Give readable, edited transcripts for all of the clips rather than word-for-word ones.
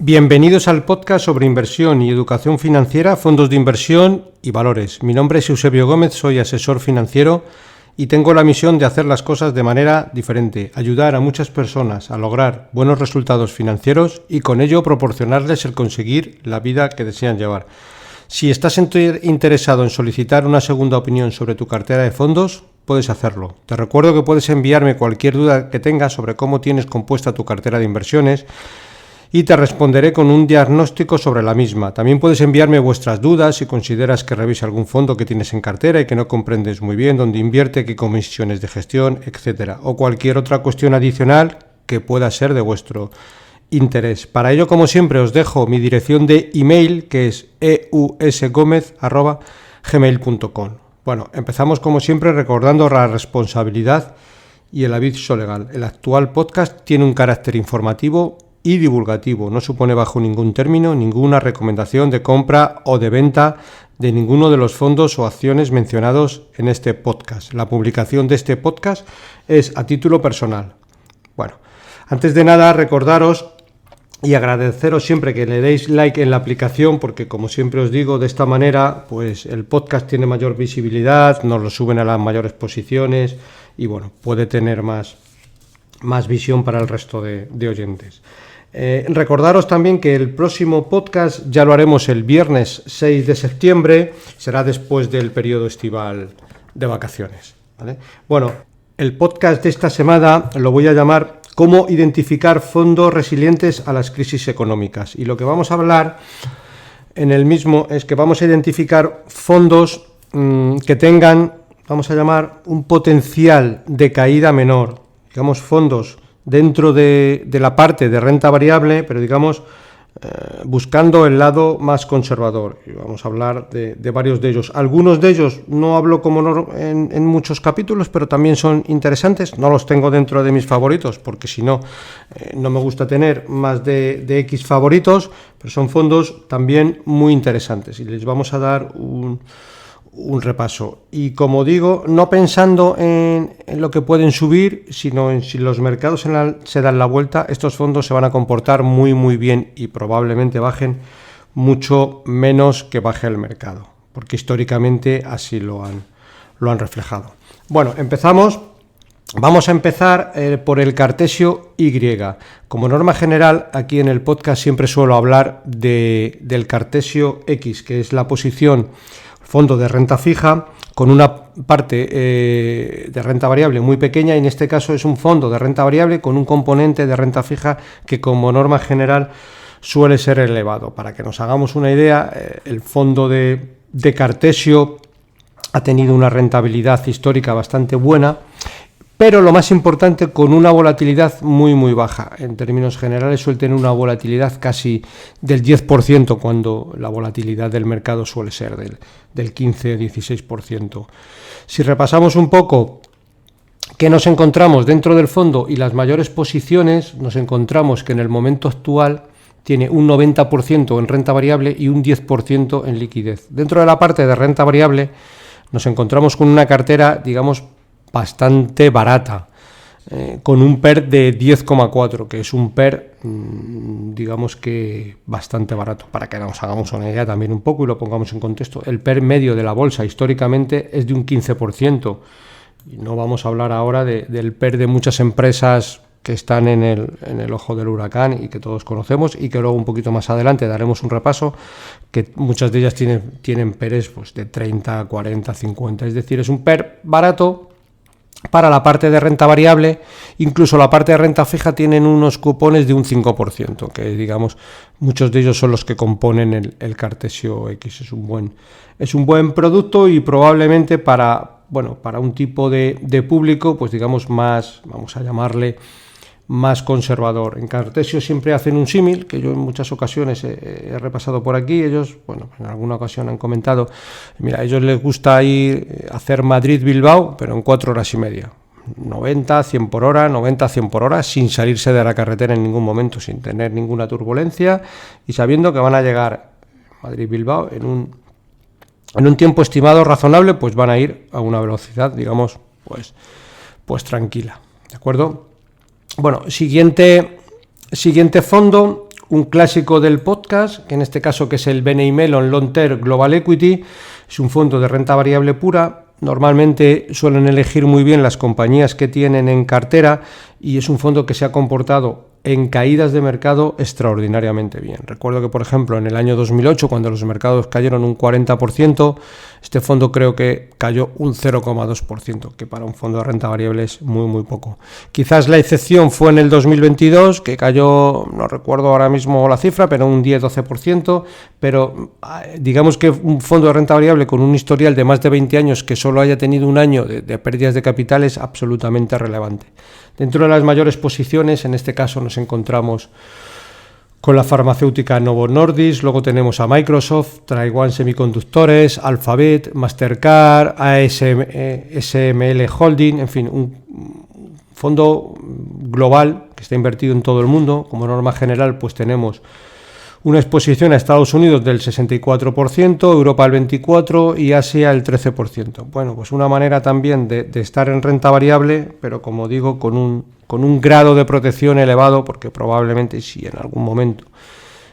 Bienvenidos al podcast sobre inversión y educación financiera, fondos de inversión y valores. Mi nombre es Eusebio Gómez, soy asesor financiero y tengo la misión de hacer las cosas de manera diferente, ayudar a muchas personas a lograr buenos resultados financieros y con ello proporcionarles el conseguir la vida que desean llevar. Si estás interesado en solicitar una segunda opinión sobre tu cartera de fondos, puedes hacerlo. Te recuerdo que puedes enviarme cualquier duda que tengas sobre cómo tienes compuesta tu cartera de inversiones y te responderé con un diagnóstico sobre la misma. También puedes enviarme vuestras dudas si consideras que revise algún fondo que tienes en cartera y que no comprendes muy bien dónde invierte, qué comisiones de gestión, etc. O cualquier otra cuestión adicional que pueda ser de vuestro interés. Para ello, como siempre, os dejo mi dirección de email, que es eusgomez@gmail.com. Bueno, empezamos como siempre recordando la responsabilidad y el aviso legal. El actual podcast tiene un carácter informativo y divulgativo. No supone bajo ningún término ninguna recomendación de compra o de venta de ninguno de los fondos o acciones mencionados en este podcast. La publicación de este podcast es a título personal. Bueno, antes de nada recordaros y agradeceros siempre que le deis like en la aplicación, porque como siempre os digo, de esta manera pues el podcast tiene mayor visibilidad, nos lo suben a las mayores posiciones y bueno, puede tener más visión para el resto de oyentes. Recordaros también que el próximo podcast ya lo haremos el viernes 6 de septiembre, será después del periodo estival de vacaciones, ¿vale? Bueno, el podcast de esta semana lo voy a llamar ¿Cómo identificar fondos resilientes a las crisis económicas? Y lo que vamos a hablar en el mismo es que vamos a identificar fondos que tengan, vamos a llamar, un potencial de caída menor, digamos fondos dentro de la parte de renta variable, pero digamos buscando el lado más conservador. Y vamos a hablar de varios de ellos. Algunos de ellos no hablo como en muchos capítulos, pero también son interesantes. No los tengo dentro de mis favoritos, porque si no, no me gusta tener más de X favoritos, pero son fondos también muy interesantes y les vamos a dar un repaso. Y como digo, no pensando en lo que pueden subir, sino en si los mercados se dan la vuelta, estos fondos se van a comportar muy bien y probablemente bajen mucho menos que baje el mercado, porque históricamente así lo han reflejado. Bueno, empezamos. Vamos a empezar por el Cartesio Y. Como norma general, aquí en el podcast siempre suelo hablar del Cartesio X, que es la posición fondo de renta fija con una parte de renta variable muy pequeña, y en este caso es un fondo de renta variable con un componente de renta fija que como norma general suele ser elevado. Para que nos hagamos una idea, el fondo de Cartesio ha tenido una rentabilidad histórica bastante buena, pero lo más importante, con una volatilidad muy baja. En términos generales suele tener una volatilidad casi del 10%, cuando la volatilidad del mercado suele ser del 15-16%. Si repasamos un poco qué nos encontramos dentro del fondo y las mayores posiciones, nos encontramos que en el momento actual tiene un 90% en renta variable y un 10% en liquidez. Dentro de la parte de renta variable nos encontramos con una cartera, digamos, bastante barata, con un PER de 10,4, que es un PER, digamos que bastante barato. Para que nos hagamos una idea también un poco y lo pongamos en contexto, el PER medio de la bolsa históricamente es de un 15%, y no vamos a hablar ahora del PER de muchas empresas que están en el ojo del huracán y que todos conocemos, y que luego un poquito más adelante daremos un repaso, que muchas de ellas tienen PERs pues, de 30, 40, 50, es decir, es un PER barato para la parte de renta variable. Incluso la parte de renta fija tienen unos cupones de un 5%, que digamos muchos de ellos son los que componen el Cartesio X. Es un buen producto y probablemente para un tipo de público, pues digamos más, vamos a llamarle, más conservador. En Cartesio siempre hacen un símil, que yo en muchas ocasiones he repasado por aquí. Ellos, en alguna ocasión han comentado, mira, a ellos les gusta ir a hacer Madrid-Bilbao, pero en 4 horas y media. 90, 100 por hora, 90, 100 por hora, sin salirse de la carretera en ningún momento, sin tener ninguna turbulencia y sabiendo que van a llegar Madrid-Bilbao en un tiempo estimado razonable, pues van a ir a una velocidad, digamos, pues tranquila, ¿de acuerdo? Bueno, siguiente fondo, un clásico del podcast, que en este caso que es el BNI Mellon Long Term Global Equity. Es un fondo de renta variable pura. Normalmente suelen elegir muy bien las compañías que tienen en cartera y es un fondo que se ha comportado en caídas de mercado extraordinariamente bien. Recuerdo que, por ejemplo, en el año 2008, cuando los mercados cayeron un 40%, este fondo creo que cayó un 0,2%, que para un fondo de renta variable es muy, muy poco. Quizás la excepción fue en el 2022, que cayó, no recuerdo ahora mismo la cifra, pero un 10-12%, pero digamos que un fondo de renta variable con un historial de más de 20 años que solo haya tenido un año de pérdidas de capital es absolutamente relevante. Dentro de las mayores posiciones, en este caso nos encontramos con la farmacéutica Novo Nordisk, luego tenemos a Microsoft, Taiwan Semiconductores, Alphabet, Mastercard, ASML Holding, en fin, un fondo global que está invertido en todo el mundo. Como norma general, pues tenemos una exposición a Estados Unidos del 64%, Europa el 24% y Asia el 13%. Bueno, pues una manera también de estar en renta variable, pero como digo, con un grado de protección elevado, porque probablemente si en algún momento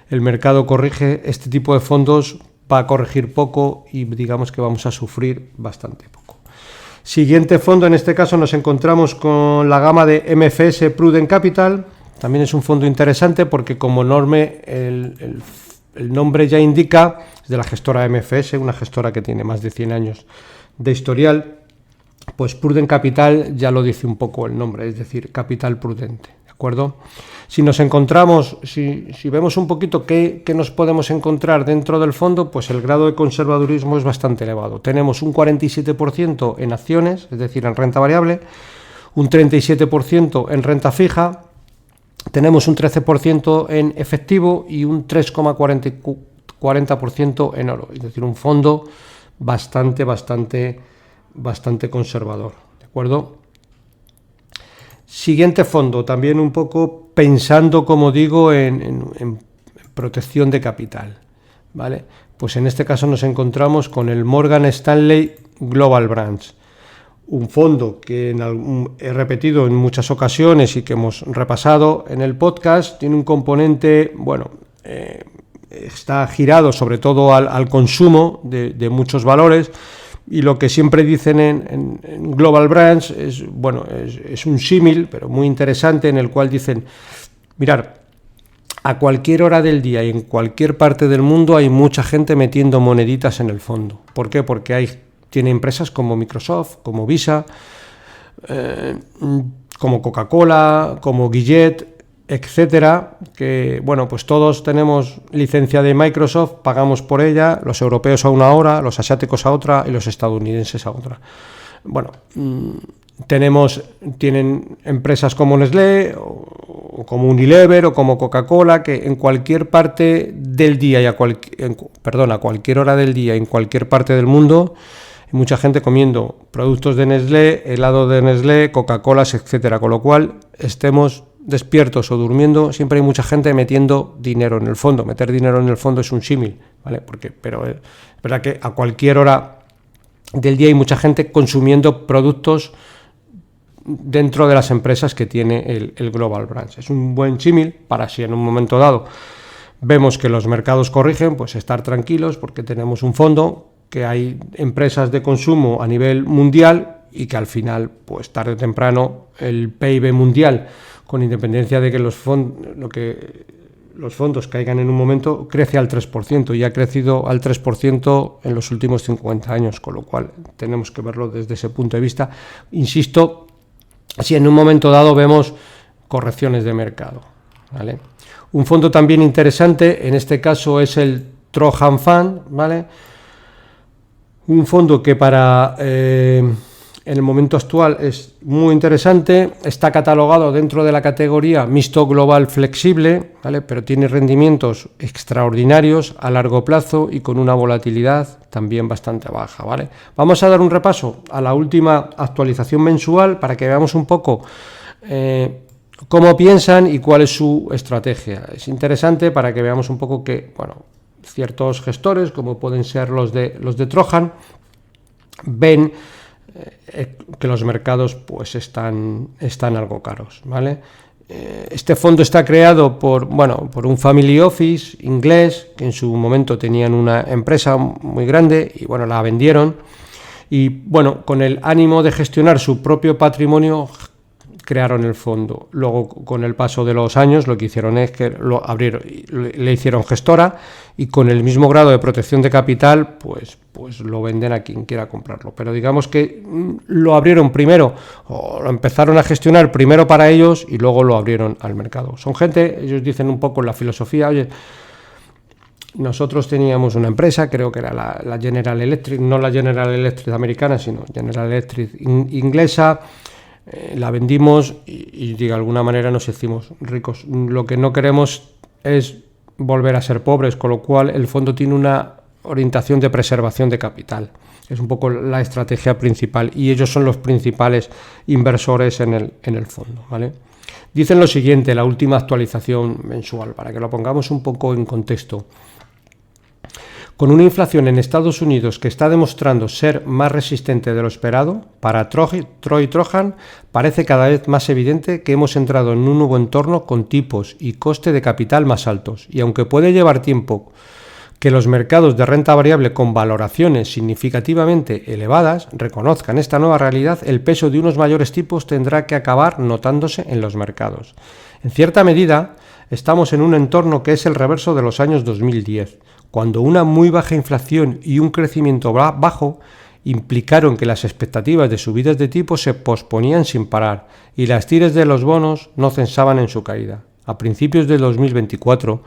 el mercado corrige, este tipo de fondos va a corregir poco y digamos que vamos a sufrir bastante poco. Siguiente fondo, en este caso nos encontramos con la gama de MFS Prudent Capital. También es un fondo interesante porque como el nombre ya indica, es de la gestora MFS, una gestora que tiene más de 100 años de historial, pues Prudent Capital ya lo dice un poco el nombre, es decir, capital prudente, ¿de acuerdo? Si nos encontramos, si vemos un poquito qué nos podemos encontrar dentro del fondo, pues el grado de conservadurismo es bastante elevado. Tenemos un 47% en acciones, es decir, en renta variable, un 37% en renta fija, tenemos un 13% en efectivo y un 3,40% en oro. Es decir, un fondo bastante conservador. ¿De acuerdo? Siguiente fondo, también un poco pensando, como digo, en protección de capital. ¿Vale? Pues en este caso nos encontramos con el Morgan Stanley Global Branch. Un fondo que he repetido en muchas ocasiones y que hemos repasado en el podcast, tiene un componente, está girado sobre todo al consumo de muchos valores, y lo que siempre dicen en Global Branch es un símil, pero muy interesante, en el cual dicen, mirar, a cualquier hora del día y en cualquier parte del mundo hay mucha gente metiendo moneditas en el fondo. ¿Por qué? Porque tiene empresas como Microsoft, como Visa, como Coca-Cola, como Gillette, etcétera, que pues todos tenemos licencia de Microsoft, pagamos por ella, los europeos a una hora, los asiáticos a otra y los estadounidenses a otra. Tienen empresas como Nestlé o como Unilever o como Coca-Cola, que en cualquier parte del día a cualquier hora del día en cualquier parte del mundo hay mucha gente comiendo productos de Nestlé, helado de Nestlé, Coca-Colas, etcétera, con lo cual estemos despiertos o durmiendo, siempre hay mucha gente metiendo dinero en el fondo. Meter dinero en el fondo es un símil, ¿vale? Pero es verdad que a cualquier hora del día hay mucha gente consumiendo productos dentro de las empresas que tiene el Global Branch. Es un buen símil para si en un momento dado vemos que los mercados corrigen, pues estar tranquilos porque tenemos un fondo que hay empresas de consumo a nivel mundial y que al final, pues tarde o temprano, el PIB mundial, con independencia de que los fondos caigan en un momento, crece al 3% y ha crecido al 3% en los últimos 50 años, con lo cual tenemos que verlo desde ese punto de vista. Insisto, si en un momento dado vemos correcciones de mercado, ¿vale? Un fondo también interesante, en este caso es el Trojan Fund, ¿vale? Un fondo que en el momento actual es muy interesante, está catalogado dentro de la categoría mixto global flexible, ¿vale? Pero tiene rendimientos extraordinarios a largo plazo y con una volatilidad también bastante baja, ¿vale? Vamos a dar un repaso a la última actualización mensual para que veamos un poco cómo piensan y cuál es su estrategia. Es interesante para que veamos un poco que, ciertos gestores, como pueden ser los de Trojan, ven que los mercados pues están algo caros, ¿vale? Este fondo está creado por un family office inglés, que en su momento tenían una empresa muy grande y la vendieron. Y con el ánimo de gestionar su propio patrimonio, crearon el fondo. Luego, con el paso de los años, lo que hicieron es que lo abrieron, le hicieron gestora, y con el mismo grado de protección de capital, pues lo venden a quien quiera comprarlo. Pero digamos que lo abrieron primero, o lo empezaron a gestionar primero para ellos y luego lo abrieron al mercado. Son gente, ellos dicen un poco la filosofía, oye, nosotros teníamos una empresa, creo que era la General Electric, no la General Electric americana, sino General Electric inglesa. La vendimos y de alguna manera nos hicimos ricos. Lo que no queremos es volver a ser pobres, con lo cual el fondo tiene una orientación de preservación de capital. Es un poco la estrategia principal y ellos son los principales inversores en el fondo, ¿vale? Dicen lo siguiente, la última actualización mensual, para que lo pongamos un poco en contexto. Con una inflación en Estados Unidos que está demostrando ser más resistente de lo esperado, para Troy Trojan parece cada vez más evidente que hemos entrado en un nuevo entorno con tipos y coste de capital más altos. Y aunque puede llevar tiempo que los mercados de renta variable con valoraciones significativamente elevadas reconozcan esta nueva realidad, el peso de unos mayores tipos tendrá que acabar notándose en los mercados. En cierta medida, estamos en un entorno que es el reverso de los años 2010, cuando una muy baja inflación y un crecimiento bajo implicaron que las expectativas de subidas de tipo se posponían sin parar y las tires de los bonos no cesaban en su caída. A principios de 2024,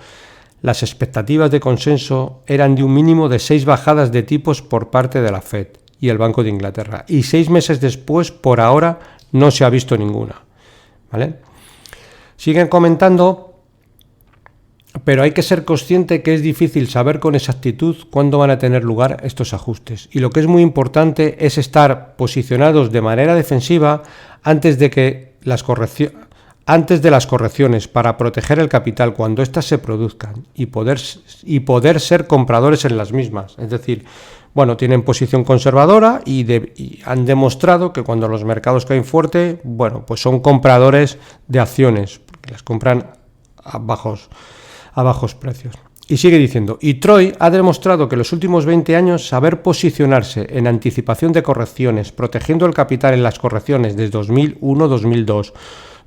las expectativas de consenso eran de un mínimo de 6 bajadas de tipos por parte de la Fed y el Banco de Inglaterra, y 6 meses después, por ahora, no se ha visto ninguna. ¿Vale? Siguen comentando, pero hay que ser consciente que es difícil saber con exactitud cuándo van a tener lugar estos ajustes. Y lo que es muy importante es estar posicionados de manera defensiva antes de las correcciones para proteger el capital cuando éstas se produzcan y poder ser compradores en las mismas. Es decir, tienen posición conservadora y han demostrado que cuando los mercados caen fuerte, pues son compradores de acciones, porque las compran a bajos precios. Y sigue diciendo, y Troy ha demostrado que en los últimos 20 años saber posicionarse en anticipación de correcciones, protegiendo el capital en las correcciones desde 2001, 2002,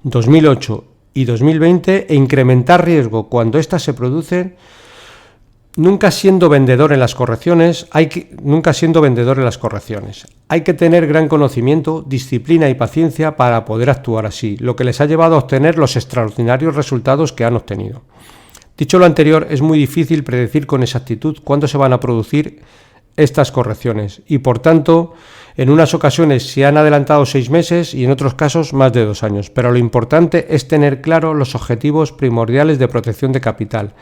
2008 y 2020 e incrementar riesgo cuando éstas se producen, nunca siendo vendedor en las correcciones. Hay que tener gran conocimiento, disciplina y paciencia para poder actuar así, lo que les ha llevado a obtener los extraordinarios resultados que han obtenido. Dicho lo anterior, es muy difícil predecir con exactitud cuándo se van a producir estas correcciones y, por tanto, en unas ocasiones se han adelantado 6 meses y en otros casos más de 2 años. Pero lo importante es tener claro los objetivos primordiales de protección de capital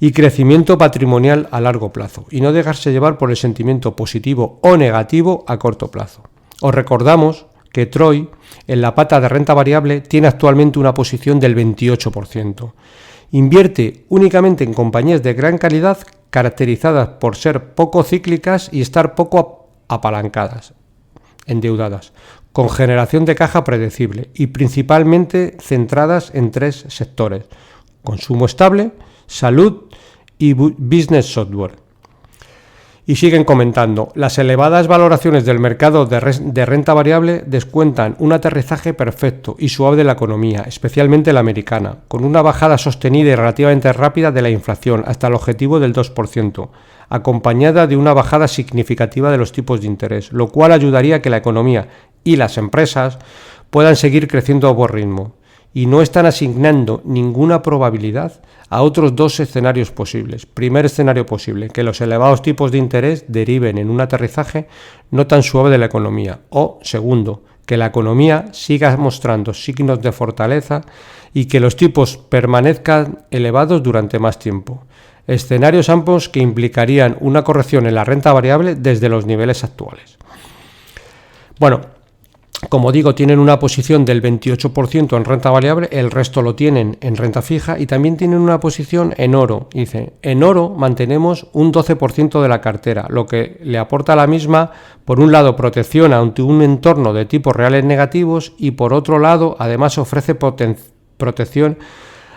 y crecimiento patrimonial a largo plazo y no dejarse llevar por el sentimiento positivo o negativo a corto plazo. Os recordamos que Troy, en la pata de renta variable, tiene actualmente una posición del 28%. Invierte únicamente en compañías de gran calidad caracterizadas por ser poco cíclicas y estar poco apalancadas, endeudadas, con generación de caja predecible y principalmente centradas en 3 sectores: consumo estable, salud y business software. Y siguen comentando, las elevadas valoraciones del mercado de renta variable descuentan un aterrizaje perfecto y suave de la economía, especialmente la americana, con una bajada sostenida y relativamente rápida de la inflación hasta el objetivo del 2%, acompañada de una bajada significativa de los tipos de interés, lo cual ayudaría a que la economía y las empresas puedan seguir creciendo a buen ritmo. Y no están asignando ninguna probabilidad a otros 2 escenarios posibles. Primer escenario posible, que los elevados tipos de interés deriven en un aterrizaje no tan suave de la economía. O segundo, que la economía siga mostrando signos de fortaleza y que los tipos permanezcan elevados durante más tiempo. Escenarios ambos que implicarían una corrección en la renta variable desde los niveles actuales. Como digo, tienen una posición del 28% en renta variable, el resto lo tienen en renta fija y también tienen una posición en oro. Dice, en oro mantenemos un 12% de la cartera, lo que le aporta a la misma, por un lado, protección ante un entorno de tipos reales negativos y por otro lado, además ofrece protección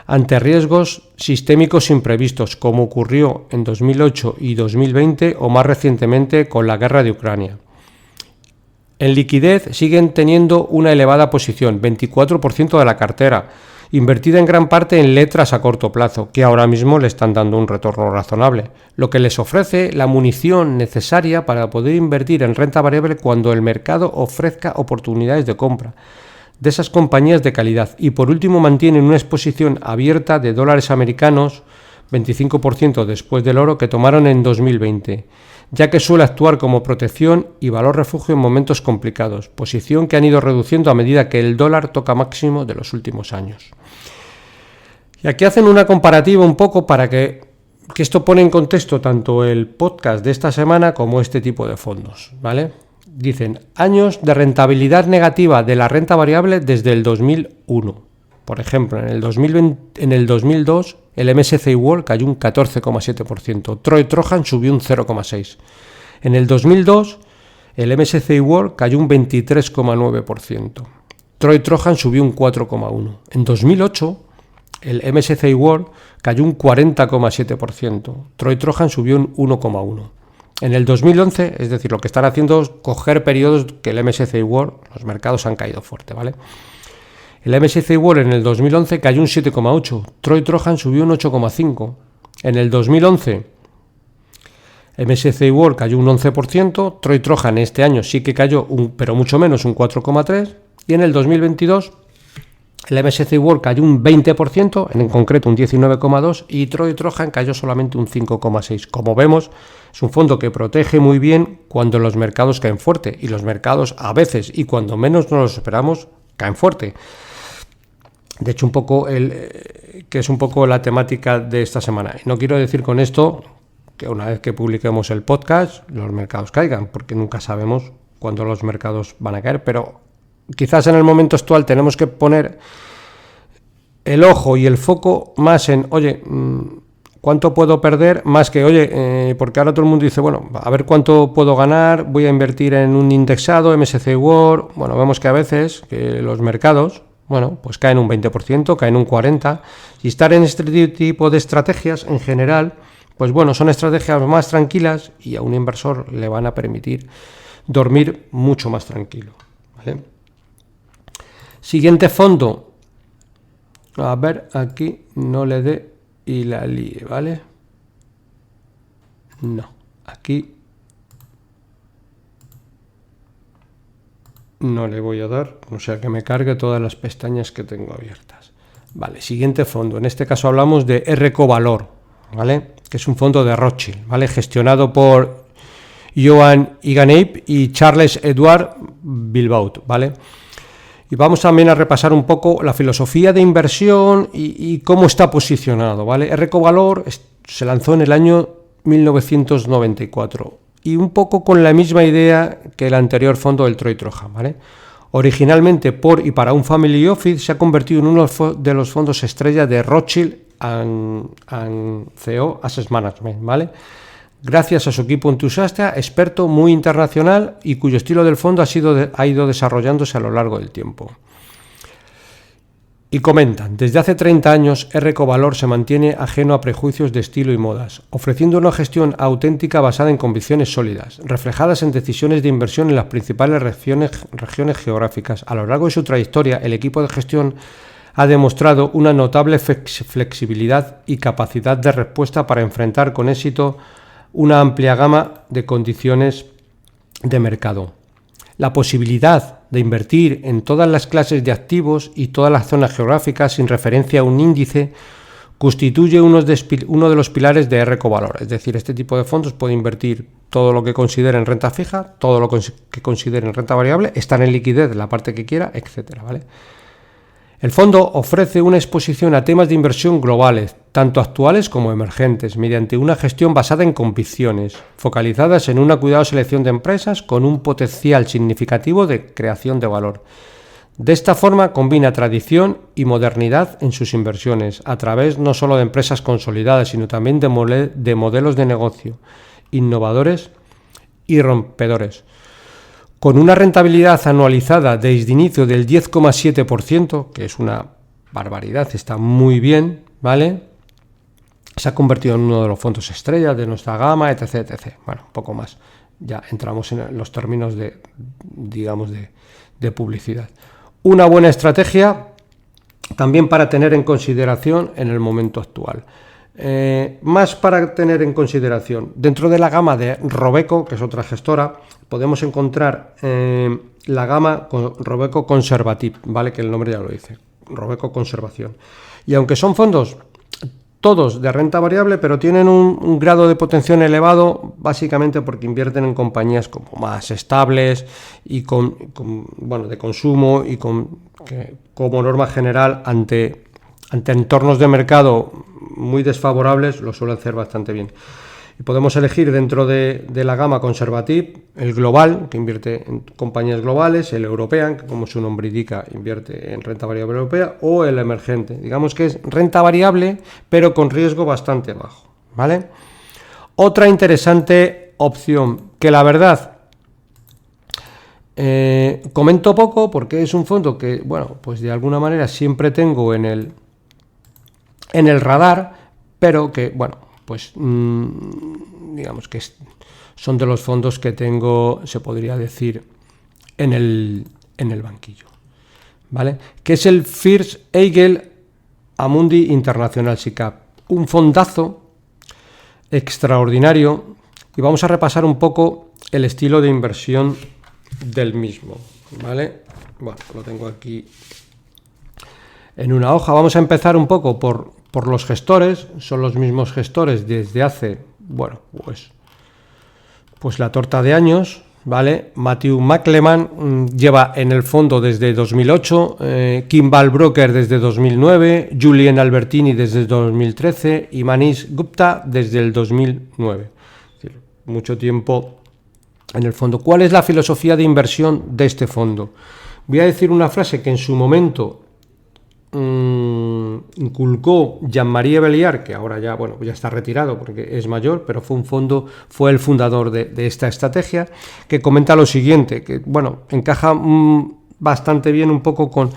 ante riesgos sistémicos imprevistos, como ocurrió en 2008 y 2020 o más recientemente con la guerra de Ucrania. En liquidez siguen teniendo una elevada posición, 24% de la cartera, invertida en gran parte en letras a corto plazo, que ahora mismo le están dando un retorno razonable, lo que les ofrece la munición necesaria para poder invertir en renta variable cuando el mercado ofrezca oportunidades de compra de esas compañías de calidad. Y por último mantienen una exposición abierta de dólares americanos, 25% después del oro que tomaron en 2020, ya que suele actuar como protección y valor refugio en momentos complicados, posición que han ido reduciendo a medida que el dólar toca máximo de los últimos años. Y aquí hacen una comparativa un poco para que esto pone en contexto tanto el podcast de esta semana como este tipo de fondos, ¿vale? Dicen, años de rentabilidad negativa de la renta variable desde el 2001. Por ejemplo, en el 2002 el MSCI World cayó un 14,7%, Troy Trojan subió un 0,6%. En el 2002 el MSCI World cayó un 23,9%, Troy Trojan subió un 4,1%. En 2008 el MSCI World cayó un 40,7%, Troy Trojan subió un 1,1%. En el 2011, es decir, lo que están haciendo es coger periodos que el MSCI World, los mercados han caído fuerte, ¿vale? El MSCI World en el 2011 cayó un 7,8%, Troy Trojan subió un 8,5%. En el 2011 el MSCI World cayó un 11%, Troy Trojan este año sí que cayó, pero mucho menos, un 4,3%. Y en el 2022 el MSCI World cayó un 20%, en concreto un 19,2%, y Troy Trojan cayó solamente un 5,6%. Como vemos, es un fondo que protege muy bien cuando los mercados caen fuerte, y los mercados a veces, y cuando menos nos los esperamos, caen fuerte. De hecho, que es un poco la temática de esta semana. Y no quiero decir con esto que una vez que publiquemos el podcast los mercados caigan, porque nunca sabemos cuándo los mercados van a caer, pero quizás en el momento actual tenemos que poner el ojo y el foco más en, oye, ¿cuánto puedo perder? Más que, oye, porque ahora todo el mundo dice, bueno, a ver cuánto puedo ganar, voy a invertir en un indexado, MSCI World. Bueno, vemos que a veces que los mercados, bueno, pues caen un 20%, caen un 40%, y estar en este tipo de estrategias en general, pues bueno, son estrategias más tranquilas y a un inversor le van a permitir dormir mucho más tranquilo, ¿vale? Siguiente fondo, a ver, aquí no le dé y la líe, ¿vale? No, aquí no le voy a dar, o sea que me cargue todas las pestañas que tengo abiertas. Vale, siguiente fondo, en este caso hablamos de Recovalor, ¿vale? Que es un fondo de Rothschild, ¿vale? Gestionado por Johan Iganeip y Charles Edward Bilbaut, ¿vale? Y vamos también a repasar un poco la filosofía de inversión y cómo está posicionado, ¿vale? Recovalor se lanzó en el año 1994 y un poco con la misma idea que el anterior fondo del Troy Trojan, ¿vale? Originalmente por y para un family office, se ha convertido en uno de los fondos estrella de Rothschild and CO Asset Management, ¿vale? Gracias a su equipo entusiasta, experto, muy internacional y cuyo estilo del fondo ha ido desarrollándose a lo largo del tiempo. Y comentan, desde hace 30 años, Recovalor se mantiene ajeno a prejuicios de estilo y modas, ofreciendo una gestión auténtica basada en convicciones sólidas, reflejadas en decisiones de inversión en las principales regiones geográficas. A lo largo de su trayectoria, el equipo de gestión ha demostrado una notable flexibilidad y capacidad de respuesta para enfrentar con éxito una amplia gama de condiciones de mercado. La posibilidad de invertir en todas las clases de activos y todas las zonas geográficas sin referencia a un índice constituye uno de los pilares de Recovalor. Es decir, este tipo de fondos puede invertir todo lo que considere en renta fija, todo lo que considere en renta variable, estar en liquidez la parte que quiera, etcétera, ¿vale? El fondo ofrece una exposición a temas de inversión globales, tanto actuales como emergentes, mediante una gestión basada en convicciones, focalizadas en una cuidada selección de empresas con un potencial significativo de creación de valor. De esta forma combina tradición y modernidad en sus inversiones, a través no solo de empresas consolidadas, sino también de modelos de negocio innovadores y rompedores. Con una rentabilidad anualizada desde inicio del 10,7%, que es una barbaridad, está muy bien, ¿vale? Se ha convertido en uno de los fondos estrellas de nuestra gama, etc, etc. Bueno, un poco más. Ya entramos en los términos digamos, de publicidad. Una buena estrategia también para tener en consideración en el momento actual. Más para tener en consideración, dentro de la gama de Robeco, que es otra gestora, podemos encontrar la gama Robeco Conservative, ¿vale? Que el nombre ya lo dice, Robeco Conservación. Y aunque son fondos todos de renta variable, pero tienen un grado de potenciación elevado, básicamente porque invierten en compañías como más estables y de consumo y que como norma general ante entornos de mercado muy desfavorables lo suelen hacer bastante bien. Y podemos elegir dentro de la gama Conservative el global, que invierte en compañías globales, el European, que como su nombre indica invierte en renta variable europea, o el emergente, digamos que es renta variable pero con riesgo bastante bajo, ¿vale? Otra interesante opción que la verdad comento poco porque es un fondo que, bueno, pues de alguna manera siempre tengo en el radar, pero que, bueno, pues digamos que son de los fondos que tengo, se podría decir, en el banquillo, ¿vale? Que es el First Eagle Amundi International SICAV, un fondazo extraordinario, y vamos a repasar un poco el estilo de inversión del mismo, ¿vale? Bueno, lo tengo aquí en una hoja. Vamos a empezar un poco por los gestores. Son los mismos gestores desde hace, bueno, pues la torta de años, ¿vale? Matthew McLehman lleva en el fondo desde 2008, Kimball Broker desde 2009, Julien Albertini desde 2013 y Manish Gupta desde el 2009. Es decir, mucho tiempo en el fondo. ¿Cuál es la filosofía de inversión de este fondo? Voy a decir una frase que en su momento inculcó Jean-Marie Belliard, que ahora ya, bueno, ya está retirado porque es mayor, pero fue el fundador de esta estrategia, que comenta lo siguiente, que, bueno, encaja bastante bien un poco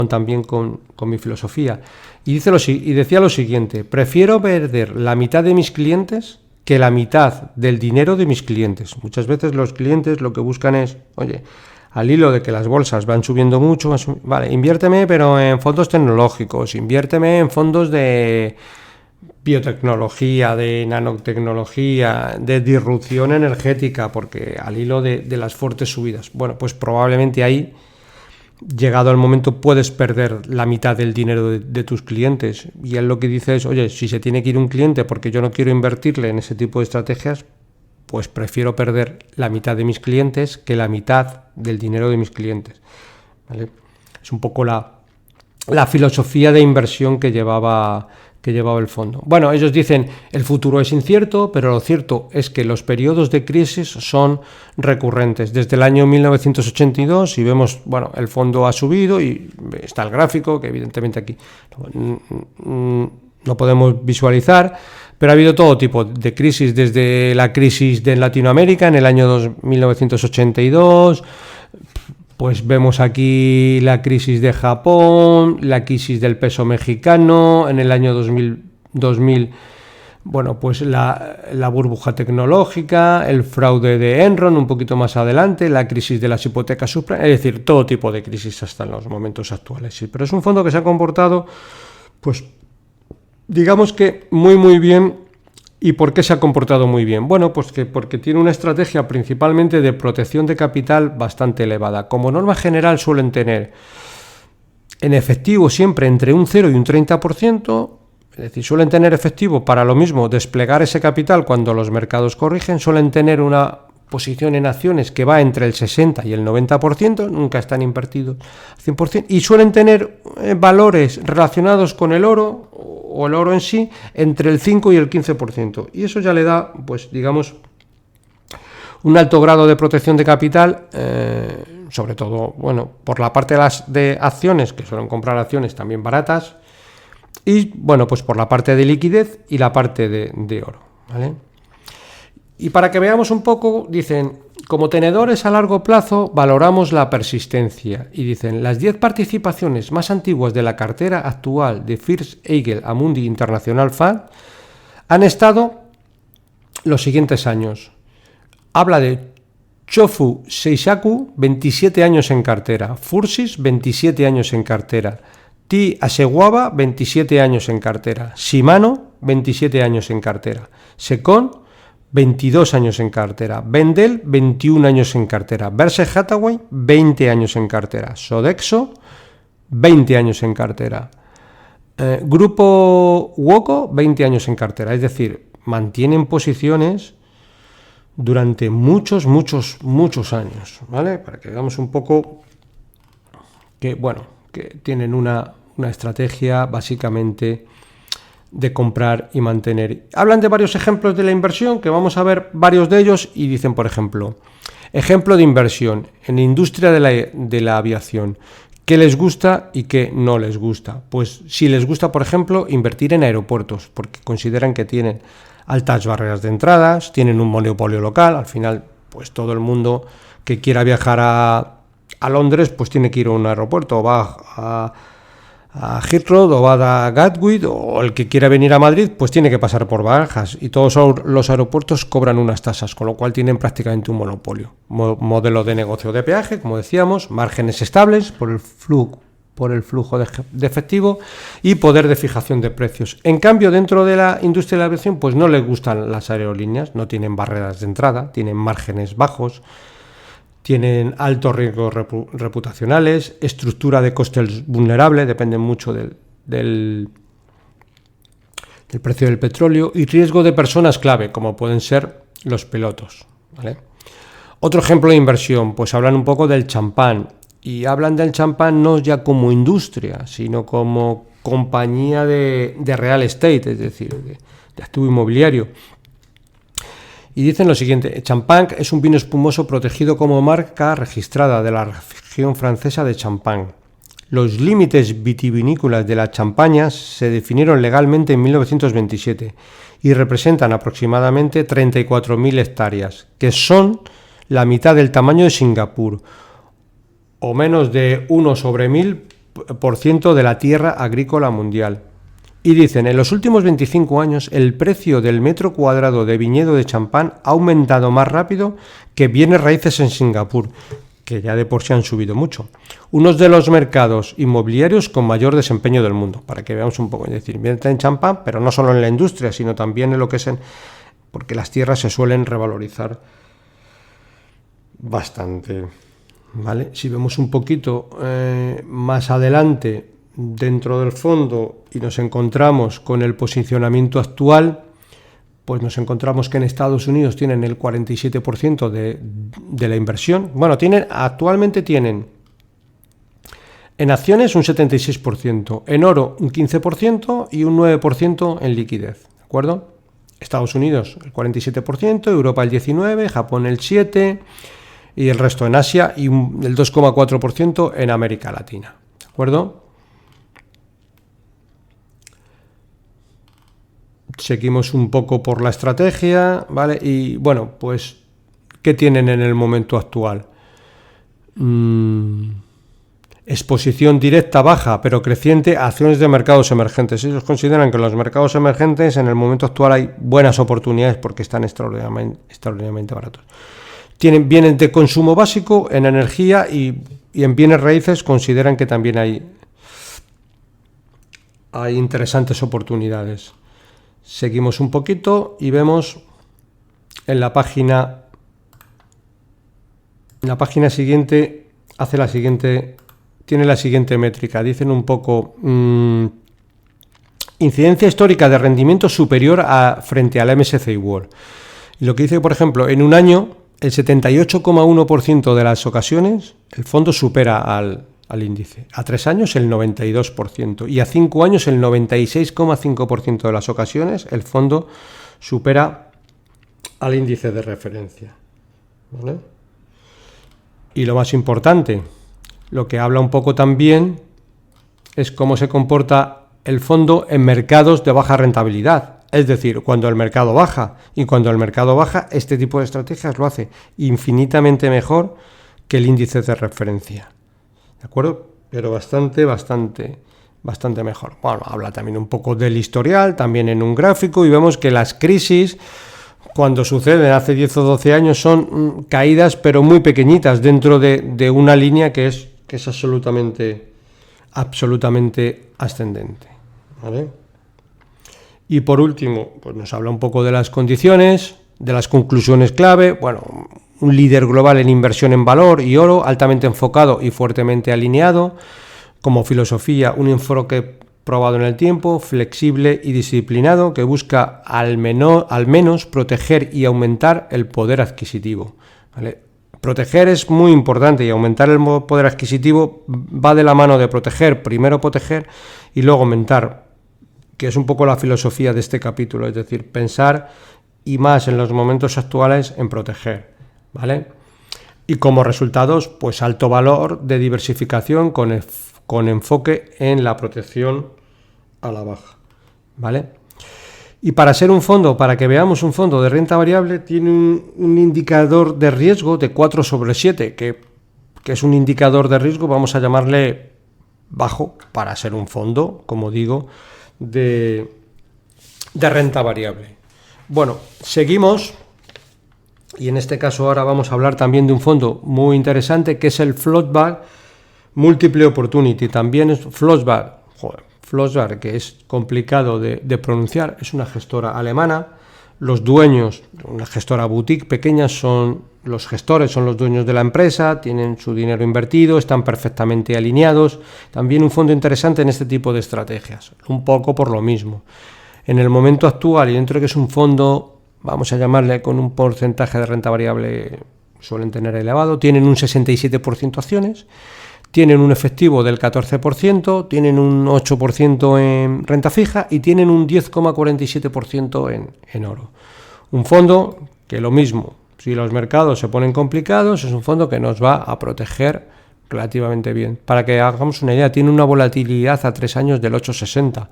también con mi filosofía, y decía lo siguiente: prefiero perder la mitad de mis clientes que la mitad del dinero de mis clientes. Muchas veces los clientes lo que buscan es, oye, al hilo de que las bolsas van subiendo mucho, vale, inviérteme pero en fondos tecnológicos, inviérteme en fondos de biotecnología, de nanotecnología, de disrupción energética, porque al hilo de las fuertes subidas, bueno, pues probablemente ahí, llegado el momento, puedes perder la mitad del dinero de tus clientes. Y él lo que dice es, oye, si se tiene que ir un cliente porque yo no quiero invertirle en ese tipo de estrategias, pues prefiero perder la mitad de mis clientes que la mitad del dinero de mis clientes, ¿vale? Es un poco la filosofía de inversión que llevaba el fondo. Bueno, ellos dicen, el futuro es incierto, pero lo cierto es que los periodos de crisis son recurrentes. Desde el año 1982, si vemos, bueno, el fondo ha subido y está el gráfico, que evidentemente aquí no podemos visualizar, pero ha habido todo tipo de crisis, desde la crisis de Latinoamérica en el año 1982, pues vemos aquí la crisis de Japón, la crisis del peso mexicano en el año 2000, bueno, pues la burbuja tecnológica, el fraude de Enron un poquito más adelante, la crisis de las hipotecas subprimes, es decir, todo tipo de crisis hasta en los momentos actuales. Sí, pero es un fondo que se ha comportado, pues, digamos que muy bien. ¿Y por qué se ha comportado muy bien? Bueno, pues porque tiene una estrategia principalmente de protección de capital bastante elevada. Como norma general suelen tener en efectivo siempre entre un 0 y un 30%, es decir, suelen tener efectivo para lo mismo desplegar ese capital cuando los mercados corrigen, suelen tener una posición en acciones que va entre el 60 y el 90%, nunca están invertidos al 100%, y suelen tener valores relacionados con el oro o el oro en sí entre el 5 y el 15%, y eso ya le da, pues digamos, un alto grado de protección de capital, sobre todo, bueno, por la parte de acciones, que suelen comprar acciones también baratas, y bueno, pues por la parte de liquidez y la parte de oro, ¿vale? Y para que veamos un poco, dicen, como tenedores a largo plazo valoramos la persistencia. Y dicen, las 10 participaciones más antiguas de la cartera actual de First Eagle Amundi International Fund han estado los siguientes años. Habla de Chofu Seisaku, 27 años en cartera. Fursis, 27 años en cartera. T. Asewaba, 27 años en cartera. Shimano, 27 años en cartera. Secon, 22 años en cartera. Wendel, 21 años en cartera. Berkshire Hathaway, 20 años en cartera. Sodexo, 20 años en cartera. Grupo Woco, 20 años en cartera. Es decir, mantienen posiciones durante muchos años, ¿vale? Para que veamos un poco que tienen una estrategia básicamente de comprar y mantener. Hablan de varios ejemplos de la inversión, que vamos a ver varios de ellos, y dicen, por ejemplo, ejemplo de inversión en la industria de la aviación. ¿Qué les gusta y qué no les gusta? Pues si les gusta, por ejemplo, invertir en aeropuertos, porque consideran que tienen altas barreras de entradas, tienen un monopolio local. Al final, pues todo el mundo que quiera viajar a Londres, pues tiene que ir a un aeropuerto, o va a Heathrow, o va a Gatwick, o el que quiera venir a Madrid, pues tiene que pasar por Barajas, y todos los aeropuertos cobran unas tasas, con lo cual tienen prácticamente un monopolio. Modelo de negocio de peaje, como decíamos, márgenes estables por el flujo de efectivo y poder de fijación de precios. En cambio, dentro de la industria de la aviación, pues no les gustan las aerolíneas, no tienen barreras de entrada, tienen márgenes bajos, tienen altos riesgos reputacionales, estructura de costes vulnerable, dependen mucho del precio del petróleo, y riesgo de personas clave, como pueden ser los pilotos, ¿vale? Otro ejemplo de inversión, pues hablan un poco del champán, y hablan del champán no ya como industria, sino como compañía de real estate, es decir, de activo inmobiliario. Y dicen lo siguiente: champán es un vino espumoso protegido como marca registrada de la región francesa de Champagne. Los límites vitivinícolas de la Champaña se definieron legalmente en 1927 y representan aproximadamente 34.000 hectáreas, que son la mitad del tamaño de Singapur, o menos de 1/1000% de la tierra agrícola mundial. Y dicen, en los últimos 25 años el precio del metro cuadrado de viñedo de champán ha aumentado más rápido que bienes raíces en Singapur, que ya de por sí han subido mucho. Uno de los mercados inmobiliarios con mayor desempeño del mundo, para que veamos un poco. Es decir, invierte en champán, pero no solo en la industria, sino también en lo que es porque las tierras se suelen revalorizar bastante, ¿vale? Si vemos un poquito más adelante dentro del fondo y nos encontramos con el posicionamiento actual, pues nos encontramos que en Estados Unidos tienen el 47% de la inversión. Bueno, actualmente tienen en acciones un 76%, en oro un 15% y un 9% en liquidez, ¿de acuerdo? Estados Unidos el 47%, Europa el 19%, Japón el 7% y el resto en Asia, y el 2,4% en América Latina, ¿de acuerdo? Seguimos un poco por la estrategia, ¿vale? Y bueno, pues, ¿qué tienen en el momento actual? Exposición directa baja, pero creciente a acciones de mercados emergentes. Ellos consideran que en los mercados emergentes en el momento actual hay buenas oportunidades porque están extraordinariamente baratos. Tienen bienes de consumo básico, en energía y en bienes raíces consideran que también hay interesantes oportunidades. Seguimos un poquito y vemos en la página siguiente, tiene la siguiente métrica. Dicen un poco incidencia histórica de rendimiento superior frente al MSCI World. Y lo que dice, por ejemplo, en un año el 78,1% de las ocasiones el fondo supera al índice, a 3 años el 92% y a 5 años el 96,5% de las ocasiones el fondo supera al índice de referencia, ¿vale? Y lo más importante, lo que habla un poco también es cómo se comporta el fondo en mercados de baja rentabilidad. Es decir, cuando el mercado baja. Y cuando el mercado baja, este tipo de estrategias lo hace infinitamente mejor que el índice de referencia. ¿De acuerdo? Pero bastante mejor. Bueno, habla también un poco del historial, también en un gráfico, y vemos que las crisis, cuando suceden hace 10 o 12 años, son caídas, pero muy pequeñitas, dentro de una línea que es absolutamente ascendente. ¿Vale? Y por último, pues nos habla un poco de las condiciones, de las conclusiones clave. Bueno, un líder global en inversión en valor y oro, altamente enfocado y fuertemente alineado. Como filosofía, un enfoque probado en el tiempo, flexible y disciplinado, que busca al menos proteger y aumentar el poder adquisitivo. ¿Vale? Proteger es muy importante, y aumentar el poder adquisitivo va de la mano de proteger, primero proteger y luego aumentar, que es un poco la filosofía de este capítulo, es decir, pensar, y más en los momentos actuales, en proteger, ¿vale? Y como resultados, pues alto valor de diversificación con enfoque en la protección a la baja, ¿vale? Y para que veamos un fondo de renta variable, tiene un indicador de riesgo de 4/7, que es un indicador de riesgo, vamos a llamarle bajo, para ser un fondo, como digo, de renta variable. Bueno, seguimos, y en este caso ahora vamos a hablar también de un fondo muy interesante, que es el Flossbach Multiple Opportunity. También es Flossbach, que es complicado de pronunciar, es una gestora alemana. Los dueños, una gestora boutique pequeña, los gestores son los dueños de la empresa, tienen su dinero invertido, están perfectamente alineados. También un fondo interesante en este tipo de estrategias, un poco por lo mismo. En el momento actual, y dentro de que es un fondo, vamos a llamarle con un porcentaje de renta variable, suelen tener elevado, tienen un 67% acciones, tienen un efectivo del 14%, tienen un 8% en renta fija y tienen un 10,47% en oro. Un fondo que, lo mismo, si los mercados se ponen complicados, es un fondo que nos va a proteger relativamente bien. Para que hagamos una idea, tiene una volatilidad a 3 años del 8,60.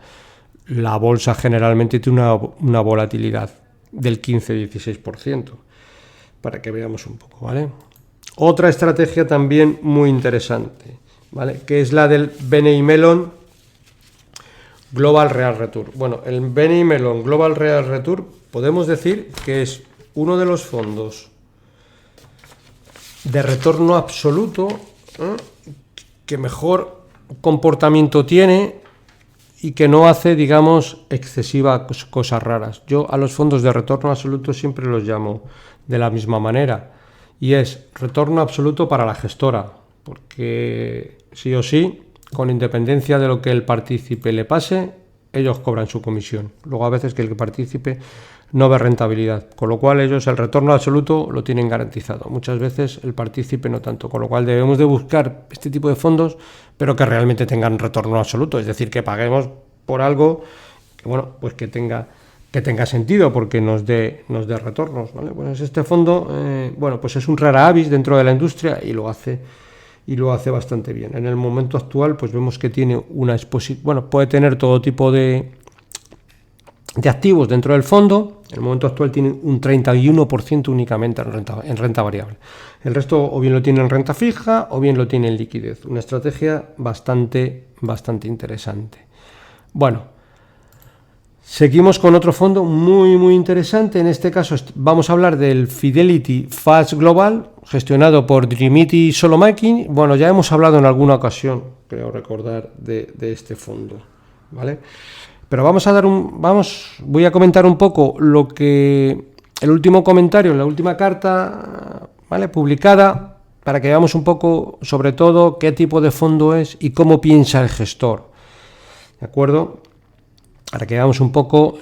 La bolsa generalmente tiene una volatilidad del 15-16%, para que veamos un poco, ¿vale? Otra estrategia también muy interesante, ¿vale? Que es la del BNY Mellon Global Real Return. Bueno, el BNY Mellon Global Real Return podemos decir que es uno de los fondos de retorno absoluto que mejor comportamiento tiene y que no hace, digamos, excesivas cosas raras. Yo a los fondos de retorno absoluto siempre los llamo de la misma manera, y es retorno absoluto para la gestora, porque sí o sí, con independencia de lo que el partícipe le pase, ellos cobran su comisión. Luego a veces que el partícipe no ve rentabilidad, con lo cual ellos el retorno absoluto lo tienen garantizado. Muchas veces el partícipe no tanto, con lo cual debemos de buscar este tipo de fondos, pero que realmente tengan retorno absoluto, es decir, que paguemos por algo que, bueno, pues que tenga sentido, porque nos dé retornos, ¿vale? Pues este fondo, bueno, pues es un rara avis dentro de la industria y lo hace bastante bien. En el momento actual, pues vemos que tiene una exposición, bueno, puede tener todo tipo de activos dentro del fondo. En el momento actual tiene un 31% únicamente en renta variable. El resto o bien lo tiene en renta fija o bien lo tiene en liquidez. Una estrategia bastante interesante. Bueno, seguimos con otro fondo muy interesante. En este caso vamos a hablar del Fidelity Fast Global, gestionado por Dimitri Solomakin. Bueno, ya hemos hablado en alguna ocasión, creo recordar, de este fondo, ¿vale? Pero voy a comentar un poco el último comentario, la última carta, ¿vale?, publicada, para que veamos un poco, sobre todo, qué tipo de fondo es y cómo piensa el gestor, ¿de acuerdo? Para que veamos un poco,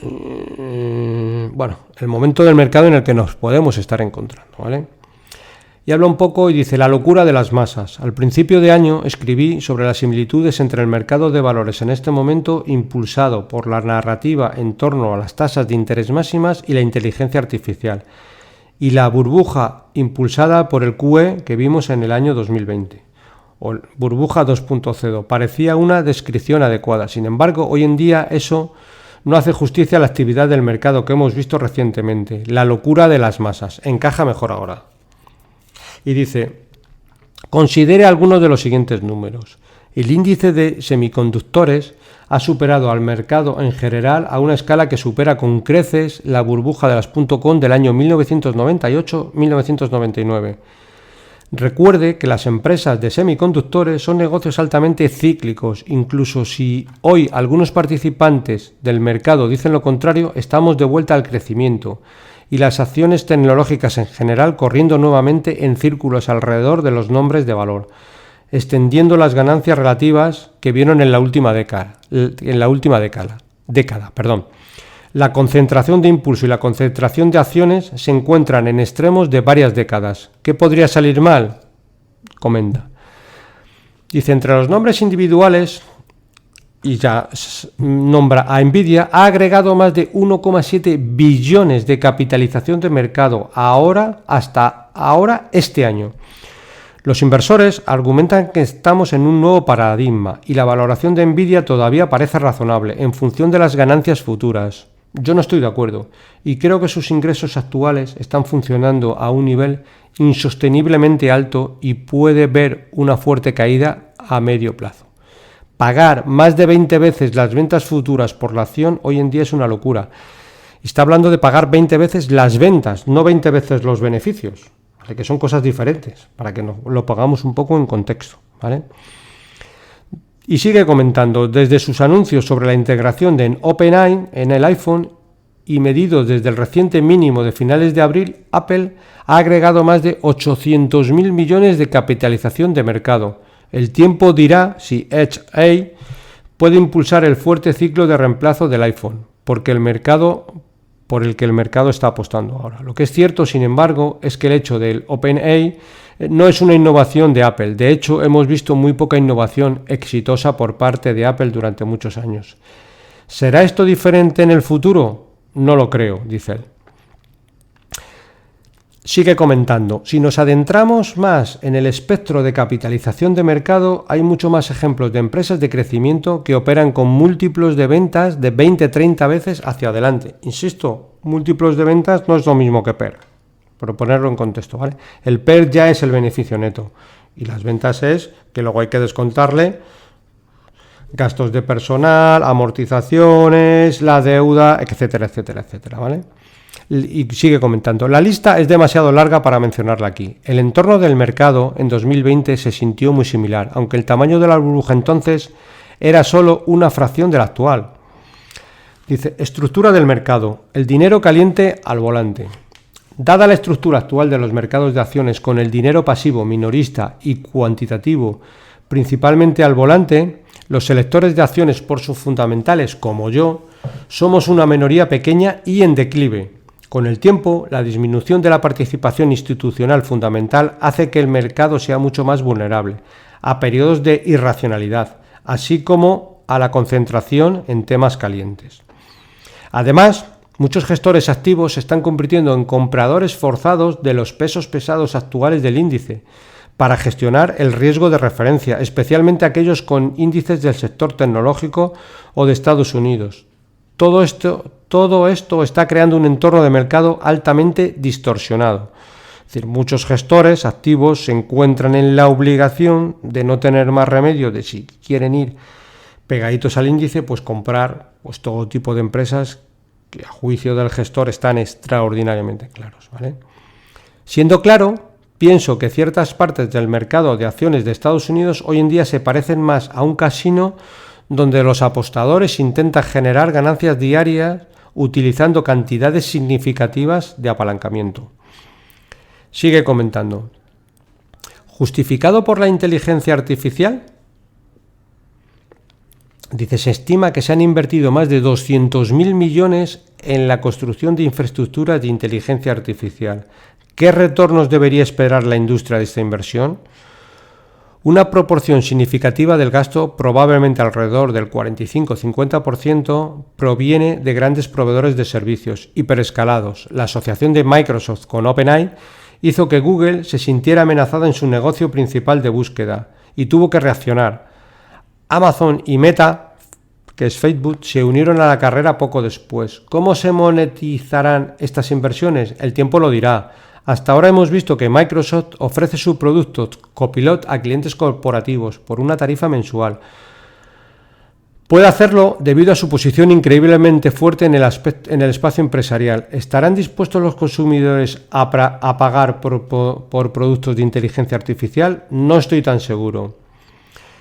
bueno, el momento del mercado en el que nos podemos estar encontrando, ¿vale? Y habla un poco y dice: la locura de las masas. Al principio de año escribí sobre las similitudes entre el mercado de valores en este momento, impulsado por la narrativa en torno a las tasas de interés máximas y la inteligencia artificial, y la burbuja impulsada por el QE que vimos en el año 2020. O burbuja 2.0. Parecía una descripción adecuada. Sin embargo, hoy en día eso no hace justicia a la actividad del mercado que hemos visto recientemente, la locura de las masas. Encaja mejor ahora. Y dice, considere algunos de los siguientes números. El índice de semiconductores ha superado al mercado en general a una escala que supera con creces la burbuja de las .com del año 1998-1999. Recuerde que las empresas de semiconductores son negocios altamente cíclicos. Incluso si hoy algunos participantes del mercado dicen lo contrario, estamos de vuelta al crecimiento y las acciones tecnológicas en general corriendo nuevamente en círculos alrededor de los nombres de valor, extendiendo las ganancias relativas que vieron en la última década. La concentración de impulso y la concentración de acciones se encuentran en extremos de varias décadas. ¿Qué podría salir mal? Comenta. Dice, entre los nombres individuales, y ya nombra a Nvidia, ha agregado más de 1,7 billones de capitalización de mercado hasta ahora este año. Los inversores argumentan que estamos en un nuevo paradigma y la valoración de Nvidia todavía parece razonable en función de las ganancias futuras. Yo no estoy de acuerdo y creo que sus ingresos actuales están funcionando a un nivel insosteniblemente alto y puede ver una fuerte caída a medio plazo. Pagar más de 20 veces las ventas futuras por la acción hoy en día es una locura. Está hablando de pagar 20 veces las ventas, no 20 veces los beneficios, ¿vale? Que son cosas diferentes, para que lo pongamos un poco en contexto, ¿vale? Y sigue comentando, desde sus anuncios sobre la integración de OpenAI en el iPhone y medido desde el reciente mínimo de finales de abril, Apple ha agregado más de 800.000 millones de capitalización de mercado. El tiempo dirá si Edge AI puede impulsar el fuerte ciclo de reemplazo del iPhone, por el que el mercado está apostando ahora. Lo que es cierto, sin embargo, es que el hecho del OpenAI no es una innovación de Apple. De hecho, hemos visto muy poca innovación exitosa por parte de Apple durante muchos años. ¿Será esto diferente en el futuro? No lo creo, dice él. Sigue comentando, si nos adentramos más en el espectro de capitalización de mercado, hay mucho más ejemplos de empresas de crecimiento que operan con múltiplos de ventas de 20-30 veces hacia adelante. Insisto, múltiplos de ventas no es lo mismo que PER, por ponerlo en contexto, ¿vale? El PER ya es el beneficio neto y las ventas es que luego hay que descontarle gastos de personal, amortizaciones, la deuda, etcétera, etcétera, etcétera, ¿vale? Y sigue comentando, la lista es demasiado larga para mencionarla aquí. El entorno del mercado en 2020 se sintió muy similar, aunque el tamaño de la burbuja entonces era solo una fracción del actual. Dice, estructura del mercado, el dinero caliente al volante. Dada la estructura actual de los mercados de acciones con el dinero pasivo, minorista y cuantitativo, principalmente al volante, los selectores de acciones por sus fundamentales, como yo, somos una minoría pequeña y en declive. Con el tiempo, la disminución de la participación institucional fundamental hace que el mercado sea mucho más vulnerable a periodos de irracionalidad, así como a la concentración en temas calientes. Además, muchos gestores activos se están convirtiendo en compradores forzados de los pesos pesados actuales del índice para gestionar el riesgo de referencia, especialmente aquellos con índices del sector tecnológico o de Estados Unidos. Todo esto está creando un entorno de mercado altamente distorsionado. Es decir, muchos gestores activos se encuentran en la obligación de no tener más remedio de, si quieren ir pegaditos al índice, pues comprar pues todo tipo de empresas que a juicio del gestor están extraordinariamente claros, ¿vale? Siendo claro, pienso que ciertas partes del mercado de acciones de Estados Unidos hoy en día se parecen más a un casino donde los apostadores intentan generar ganancias diarias utilizando cantidades significativas de apalancamiento. Sigue comentando. ¿Justificado por la inteligencia artificial? Dice, se estima que se han invertido más de 200.000 millones en la construcción de infraestructuras de inteligencia artificial. ¿Qué retornos debería esperar la industria de esta inversión? Una proporción significativa del gasto, probablemente alrededor del 45-50%, proviene de grandes proveedores de servicios hiperescalados. La asociación de Microsoft con OpenAI hizo que Google se sintiera amenazada en su negocio principal de búsqueda y tuvo que reaccionar. Amazon y Meta que es Facebook, se unieron a la carrera poco después. ¿Cómo se monetizarán estas inversiones? El tiempo lo dirá. Hasta ahora hemos visto que Microsoft ofrece su producto Copilot a clientes corporativos por una tarifa mensual. Puede hacerlo debido a su posición increíblemente fuerte en el espacio empresarial. ¿Estarán dispuestos los consumidores a pagar por productos de inteligencia artificial? No estoy tan seguro.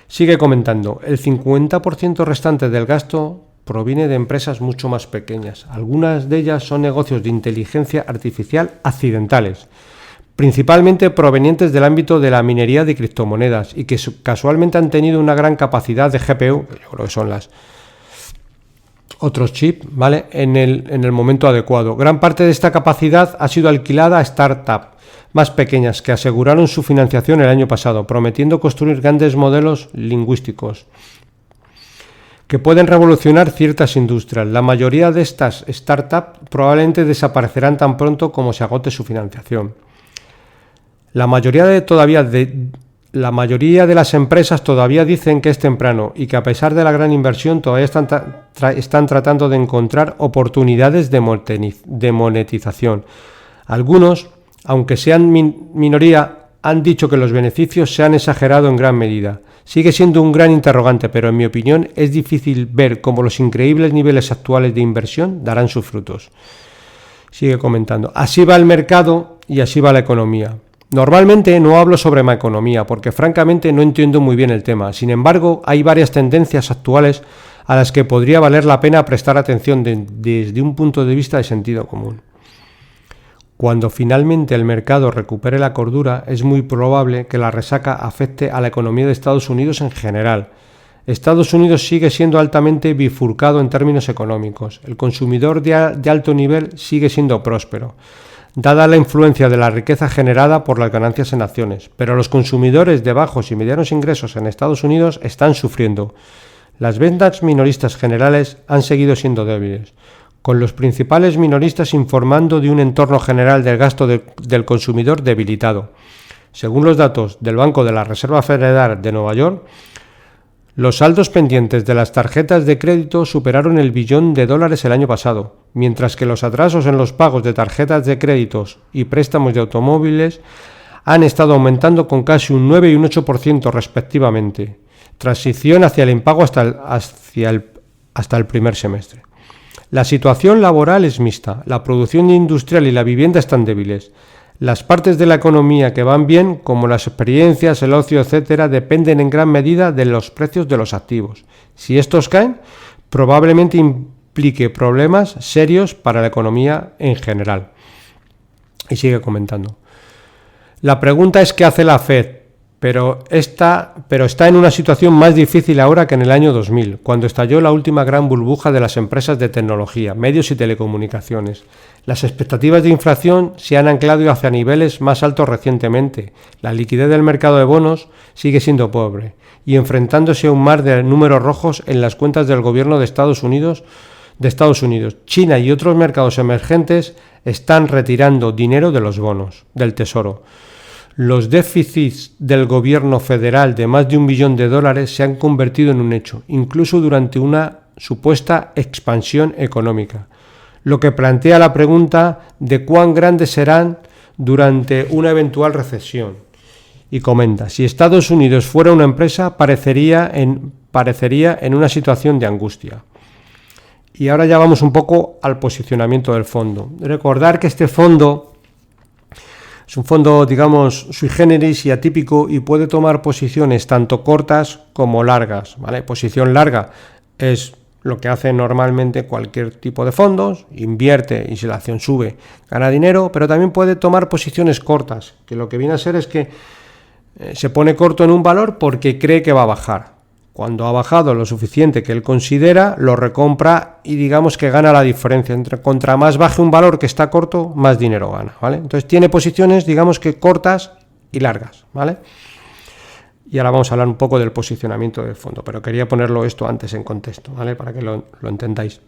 Sigue comentando, el 50% restante del gasto proviene de empresas mucho más pequeñas. Algunas de ellas son negocios de inteligencia artificial accidentales, principalmente provenientes del ámbito de la minería de criptomonedas y que casualmente han tenido una gran capacidad de GPU, yo creo que son las otros chips, ¿vale? En el momento adecuado. Gran parte de esta capacidad ha sido alquilada a startups más pequeñas que aseguraron su financiación el año pasado, prometiendo construir grandes modelos lingüísticos que pueden revolucionar ciertas industrias. La mayoría de estas startups probablemente desaparecerán tan pronto como se agote su financiación. La mayoría de las empresas todavía dicen que es temprano y que a pesar de la gran inversión todavía están tratando de encontrar oportunidades de monetización. Algunos, aunque sean minoría, han dicho que los beneficios se han exagerado en gran medida. Sigue siendo un gran interrogante, pero en mi opinión es difícil ver cómo los increíbles niveles actuales de inversión darán sus frutos. Sigue comentando. Así va el mercado y así va la economía. Normalmente no hablo sobre macroeconomía porque francamente no entiendo muy bien el tema. Sin embargo, hay varias tendencias actuales a las que podría valer la pena prestar atención desde un punto de vista de sentido común. Cuando finalmente el mercado recupere la cordura, es muy probable que la resaca afecte a la economía de Estados Unidos en general. Estados Unidos sigue siendo altamente bifurcado en términos económicos. El consumidor de alto nivel sigue siendo próspero, dada la influencia de la riqueza generada por las ganancias en acciones, pero los consumidores de bajos y medianos ingresos en Estados Unidos están sufriendo. Las ventas minoristas generales han seguido siendo débiles, con los principales minoristas informando de un entorno general del gasto del consumidor debilitado. Según los datos del Banco de la Reserva Federal de Nueva York, los saldos pendientes de las tarjetas de crédito superaron el $1 billón el año pasado, mientras que los atrasos en los pagos de tarjetas de créditos y préstamos de automóviles han estado aumentando con casi un 9 y un 8% respectivamente. Transición hacia el impago hasta el primer semestre. La situación laboral es mixta, la producción industrial y la vivienda están débiles. Las partes de la economía que van bien, como las experiencias, el ocio, etc., dependen en gran medida de los precios de los activos. Si estos caen, probablemente implique problemas serios para la economía en general. Y sigue comentando. La pregunta es ¿qué hace la Fed? Pero está en una situación más difícil ahora que en el año 2000, cuando estalló la última gran burbuja de las empresas de tecnología, medios y telecomunicaciones. Las expectativas de inflación se han anclado hacia niveles más altos recientemente. La liquidez del mercado de bonos sigue siendo pobre y enfrentándose a un mar de números rojos en las cuentas del gobierno de Estados Unidos. China y otros mercados emergentes están retirando dinero de los bonos del Tesoro. Los déficits del gobierno federal de más de $1 billón se han convertido en un hecho, incluso durante una supuesta expansión económica, lo que plantea la pregunta de cuán grandes serán durante una eventual recesión. Y comenta, si Estados Unidos fuera una empresa, parecería en una situación de angustia. Y ahora ya vamos un poco al posicionamiento del fondo. Recordar que este fondo es un fondo, digamos, sui generis y atípico y puede tomar posiciones tanto cortas como largas, ¿vale? Posición larga es lo que hace normalmente cualquier tipo de fondos, invierte y si la acción sube, gana dinero, pero también puede tomar posiciones cortas, que lo que viene a ser es que se pone corto en un valor porque cree que va a bajar. Cuando ha bajado lo suficiente que él considera, lo recompra y digamos que gana la diferencia. Contra más baje un valor que está corto, más dinero gana, ¿vale? Entonces tiene posiciones, digamos que cortas y largas, ¿vale? Y ahora vamos a hablar un poco del posicionamiento del fondo, pero quería ponerlo esto antes en contexto, ¿vale? Para que lo entendáis.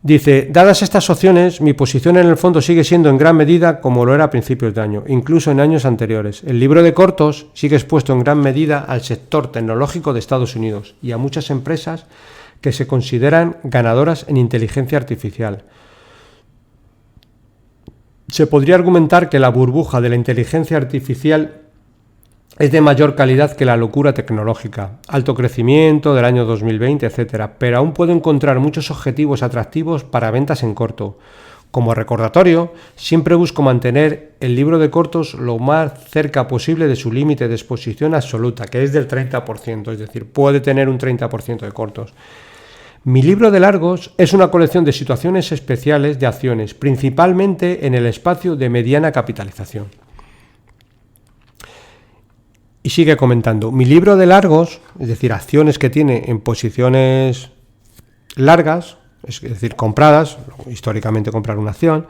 Dice, dadas estas opciones, mi posición en el fondo sigue siendo en gran medida como lo era a principios de año, incluso en años anteriores. El libro de cortos sigue expuesto en gran medida al sector tecnológico de Estados Unidos y a muchas empresas que se consideran ganadoras en inteligencia artificial. Se podría argumentar que la burbuja de la inteligencia artificial es de mayor calidad que la locura tecnológica, alto crecimiento del año 2020, etc., pero aún puedo encontrar muchos objetivos atractivos para ventas en corto. Como recordatorio, siempre busco mantener el libro de cortos lo más cerca posible de su límite de exposición absoluta, que es del 30%, es decir, puede tener un 30% de cortos. Mi libro de largos es una colección de situaciones especiales de acciones, principalmente en el espacio de mediana capitalización. Y sigue comentando, mi libro de largos, es decir, acciones que tiene en posiciones largas, es decir, compradas, históricamente comprar una acción,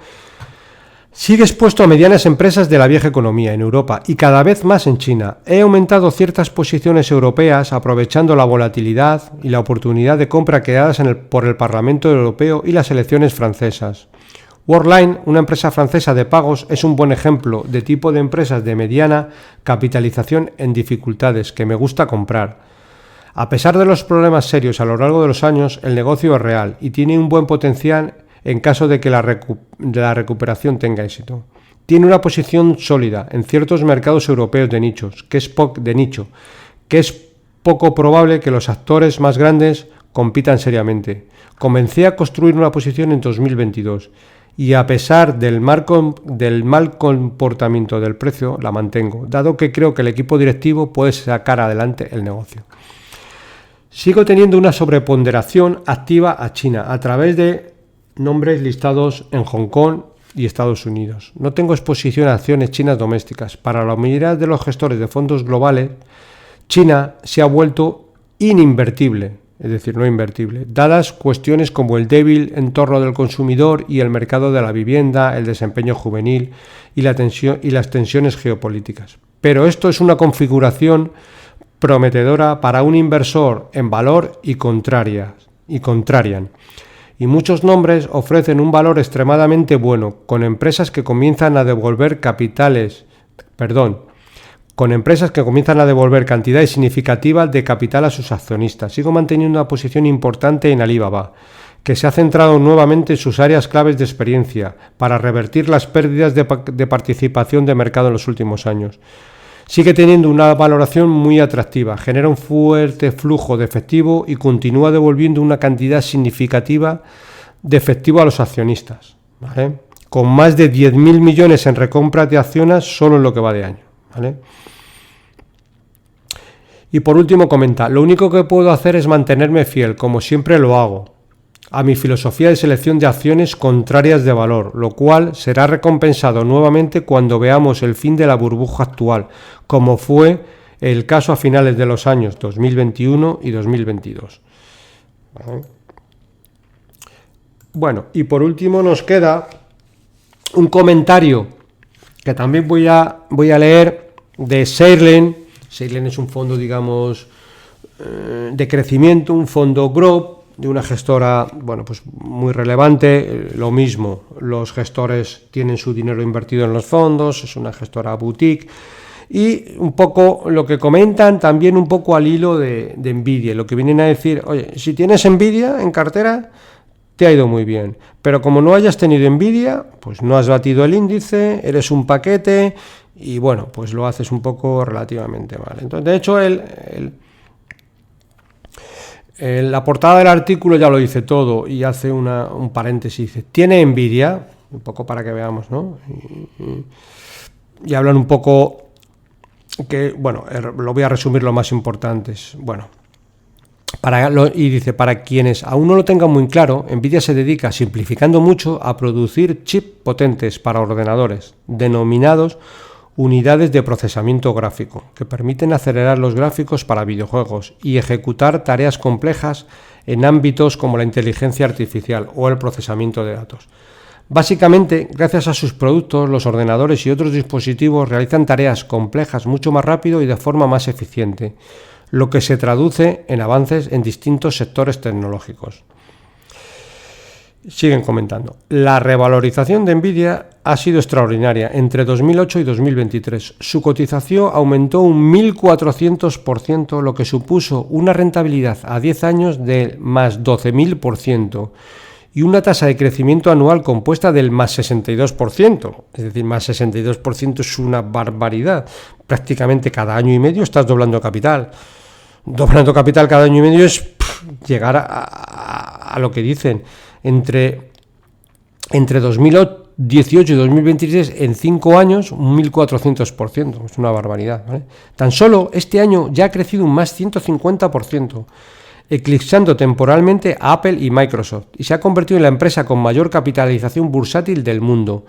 sigue expuesto a medianas empresas de la vieja economía en Europa y cada vez más en China. He aumentado ciertas posiciones europeas aprovechando la volatilidad y la oportunidad de compra creadas por el Parlamento Europeo y las elecciones francesas. Worldline, una empresa francesa de pagos, es un buen ejemplo de tipo de empresas de mediana capitalización en dificultades que me gusta comprar. A pesar de los problemas serios a lo largo de los años, el negocio es real y tiene un buen potencial en caso de que la recuperación tenga éxito. Tiene una posición sólida en ciertos mercados europeos de nicho, que es poco probable que los actores más grandes compitan seriamente. Comencé a construir una posición en 2022. Y a pesar del mal comportamiento del precio, la mantengo, dado que creo que el equipo directivo puede sacar adelante el negocio. Sigo teniendo una sobreponderación activa a China a través de nombres listados en Hong Kong y Estados Unidos. No tengo exposición a acciones chinas domésticas. Para la mayoría de los gestores de fondos globales, China se ha vuelto ininvertible. Es decir, no invertible, dadas cuestiones como el débil entorno del consumidor y el mercado de la vivienda, el desempeño juvenil y las tensiones geopolíticas. Pero esto es una configuración prometedora para un inversor en valor y contrarian. Y muchos nombres ofrecen un valor extremadamente bueno, con empresas que comienzan a devolver cantidades significativas de capital a sus accionistas. Sigo manteniendo una posición importante en Alibaba, que se ha centrado nuevamente en sus áreas claves de experiencia para revertir las pérdidas de participación de mercado en los últimos años. Sigue teniendo una valoración muy atractiva, genera un fuerte flujo de efectivo y continúa devolviendo una cantidad significativa de efectivo a los accionistas, ¿vale? Con más de 10.000 millones en recompras de acciones solo en lo que va de año, ¿vale? Y por último comenta, lo único que puedo hacer es mantenerme fiel, como siempre lo hago, a mi filosofía de selección de acciones contrarias de valor, lo cual será recompensado nuevamente cuando veamos el fin de la burbuja actual, como fue el caso a finales de los años 2021 y 2022. Bueno, y por último nos queda un comentario que también voy a leer de Seirlen. Seirlen es un fondo, digamos, de crecimiento, un fondo growth, de una gestora, bueno, pues muy relevante. Lo mismo, los gestores tienen su dinero invertido en los fondos, es una gestora boutique. Y un poco lo que comentan también un poco al hilo de Nvidia, lo que vienen a decir, oye, si tienes Nvidia en cartera, te ha ido muy bien, pero como no hayas tenido Nvidia, pues no has batido el índice, eres un paquete y bueno, pues lo haces un poco relativamente mal. Entonces, de hecho, la portada del artículo ya lo dice todo y hace un paréntesis, dice, ¿tiene Nvidia? Un poco para que veamos, ¿no? Y hablan un poco que, bueno, lo voy a resumir lo más importantes. Bueno, y dice, para quienes aún no lo tengan muy claro, Nvidia se dedica, simplificando mucho, a producir chips potentes para ordenadores, denominados unidades de procesamiento gráfico, que permiten acelerar los gráficos para videojuegos y ejecutar tareas complejas en ámbitos como la inteligencia artificial o el procesamiento de datos. Básicamente, gracias a sus productos, los ordenadores y otros dispositivos realizan tareas complejas mucho más rápido y de forma más eficiente, lo que se traduce en avances en distintos sectores tecnológicos. Siguen comentando. La revalorización de Nvidia ha sido extraordinaria entre 2008 y 2023. Su cotización aumentó un 1.400%, lo que supuso una rentabilidad a 10 años de más 12.000% y una tasa de crecimiento anual compuesta del más 62%. Es decir, más 62% es una barbaridad. Prácticamente cada año y medio estás doblando capital. Doblando capital cada año y medio es llegar a lo que dicen. Entre 2018 y 2023, en 5 años, un 1.400%. Es una barbaridad, ¿vale? Tan solo este año ya ha crecido un más 150%, eclipsando temporalmente a Apple y Microsoft, y se ha convertido en la empresa con mayor capitalización bursátil del mundo,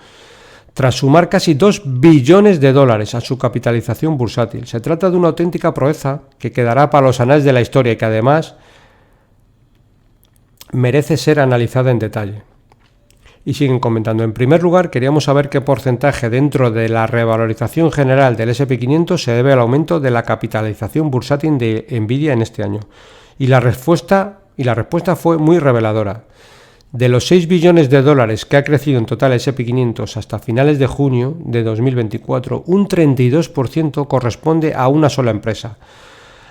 tras sumar casi 2 billones de dólares a su capitalización bursátil. Se trata de una auténtica proeza que quedará para los anales de la historia y que además merece ser analizada en detalle. Y siguen comentando. En primer lugar, queríamos saber qué porcentaje dentro de la revalorización general del S&P 500 se debe al aumento de la capitalización bursátil de Nvidia en este año. Y la respuesta fue muy reveladora. De los 6 billones de dólares que ha crecido en total el S&P 500 hasta finales de junio de 2024, un 32% corresponde a una sola empresa.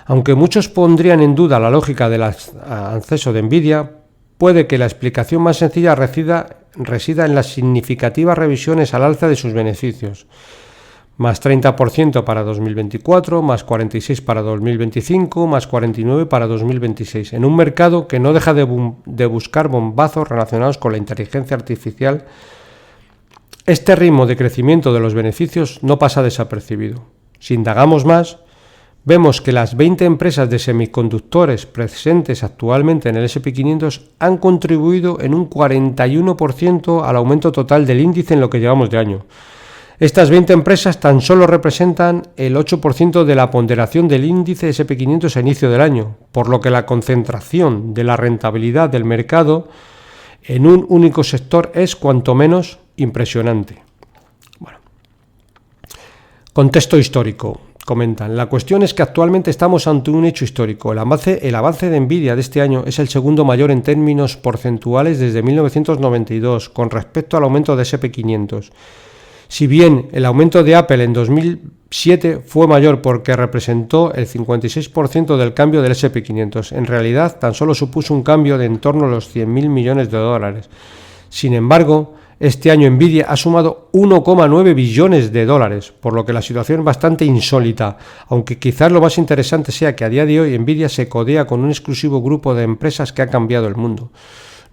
Aunque muchos pondrían en duda la lógica del ascenso de Nvidia, puede que la explicación más sencilla resida en las significativas revisiones al alza de sus beneficios. Más 30% para 2024, más 46% para 2025, más 49% para 2026, en un mercado que no deja de buscar bombazos relacionados con la inteligencia artificial. Este ritmo de crecimiento de los beneficios no pasa desapercibido. Si indagamos más, vemos que las 20 empresas de semiconductores presentes actualmente en el S&P 500 han contribuido en un 41% al aumento total del índice en lo que llevamos de año. Estas 20 empresas tan solo representan el 8% de la ponderación del índice S&P 500 a inicio del año, por lo que la concentración de la rentabilidad del mercado en un único sector es cuanto menos impresionante. Bueno. Contexto histórico. Comentan, la cuestión es que actualmente estamos ante un hecho histórico. El avance de Nvidia de este año es el segundo mayor en términos porcentuales desde 1992 con respecto al aumento de S&P 500. Si bien el aumento de Apple en 2007 fue mayor porque representó el 56% del cambio del S&P 500, en realidad tan solo supuso un cambio de en torno a los 100.000 millones de dólares. Sin embargo, este año Nvidia ha sumado 1,9 billones de dólares, por lo que la situación es bastante insólita, aunque quizás lo más interesante sea que a día de hoy Nvidia se codea con un exclusivo grupo de empresas que ha cambiado el mundo.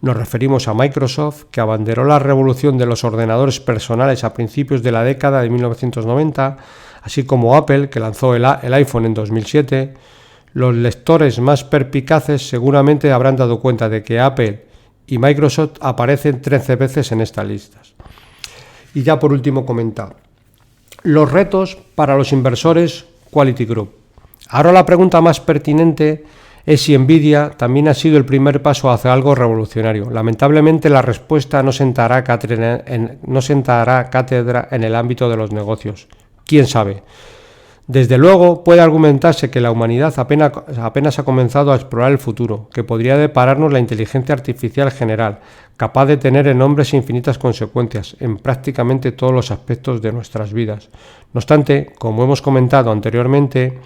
Nos referimos a Microsoft, que abanderó la revolución de los ordenadores personales a principios de la década de 1990, así como Apple, que lanzó el iPhone en 2007. Los lectores más perspicaces seguramente habrán dado cuenta de que Apple y Microsoft aparecen 13 veces en estas listas. Y ya por último comentar los retos para los inversores Quality Group. Ahora la pregunta más pertinente es si Nvidia también ha sido el primer paso hacia algo revolucionario. Lamentablemente la respuesta no sentará cátedra en el ámbito de los negocios. ¿Quién sabe? Desde luego, puede argumentarse que la humanidad apenas ha comenzado a explorar el futuro, que podría depararnos la inteligencia artificial general, capaz de tener en hombres infinitas consecuencias en prácticamente todos los aspectos de nuestras vidas. No obstante, como hemos comentado anteriormente,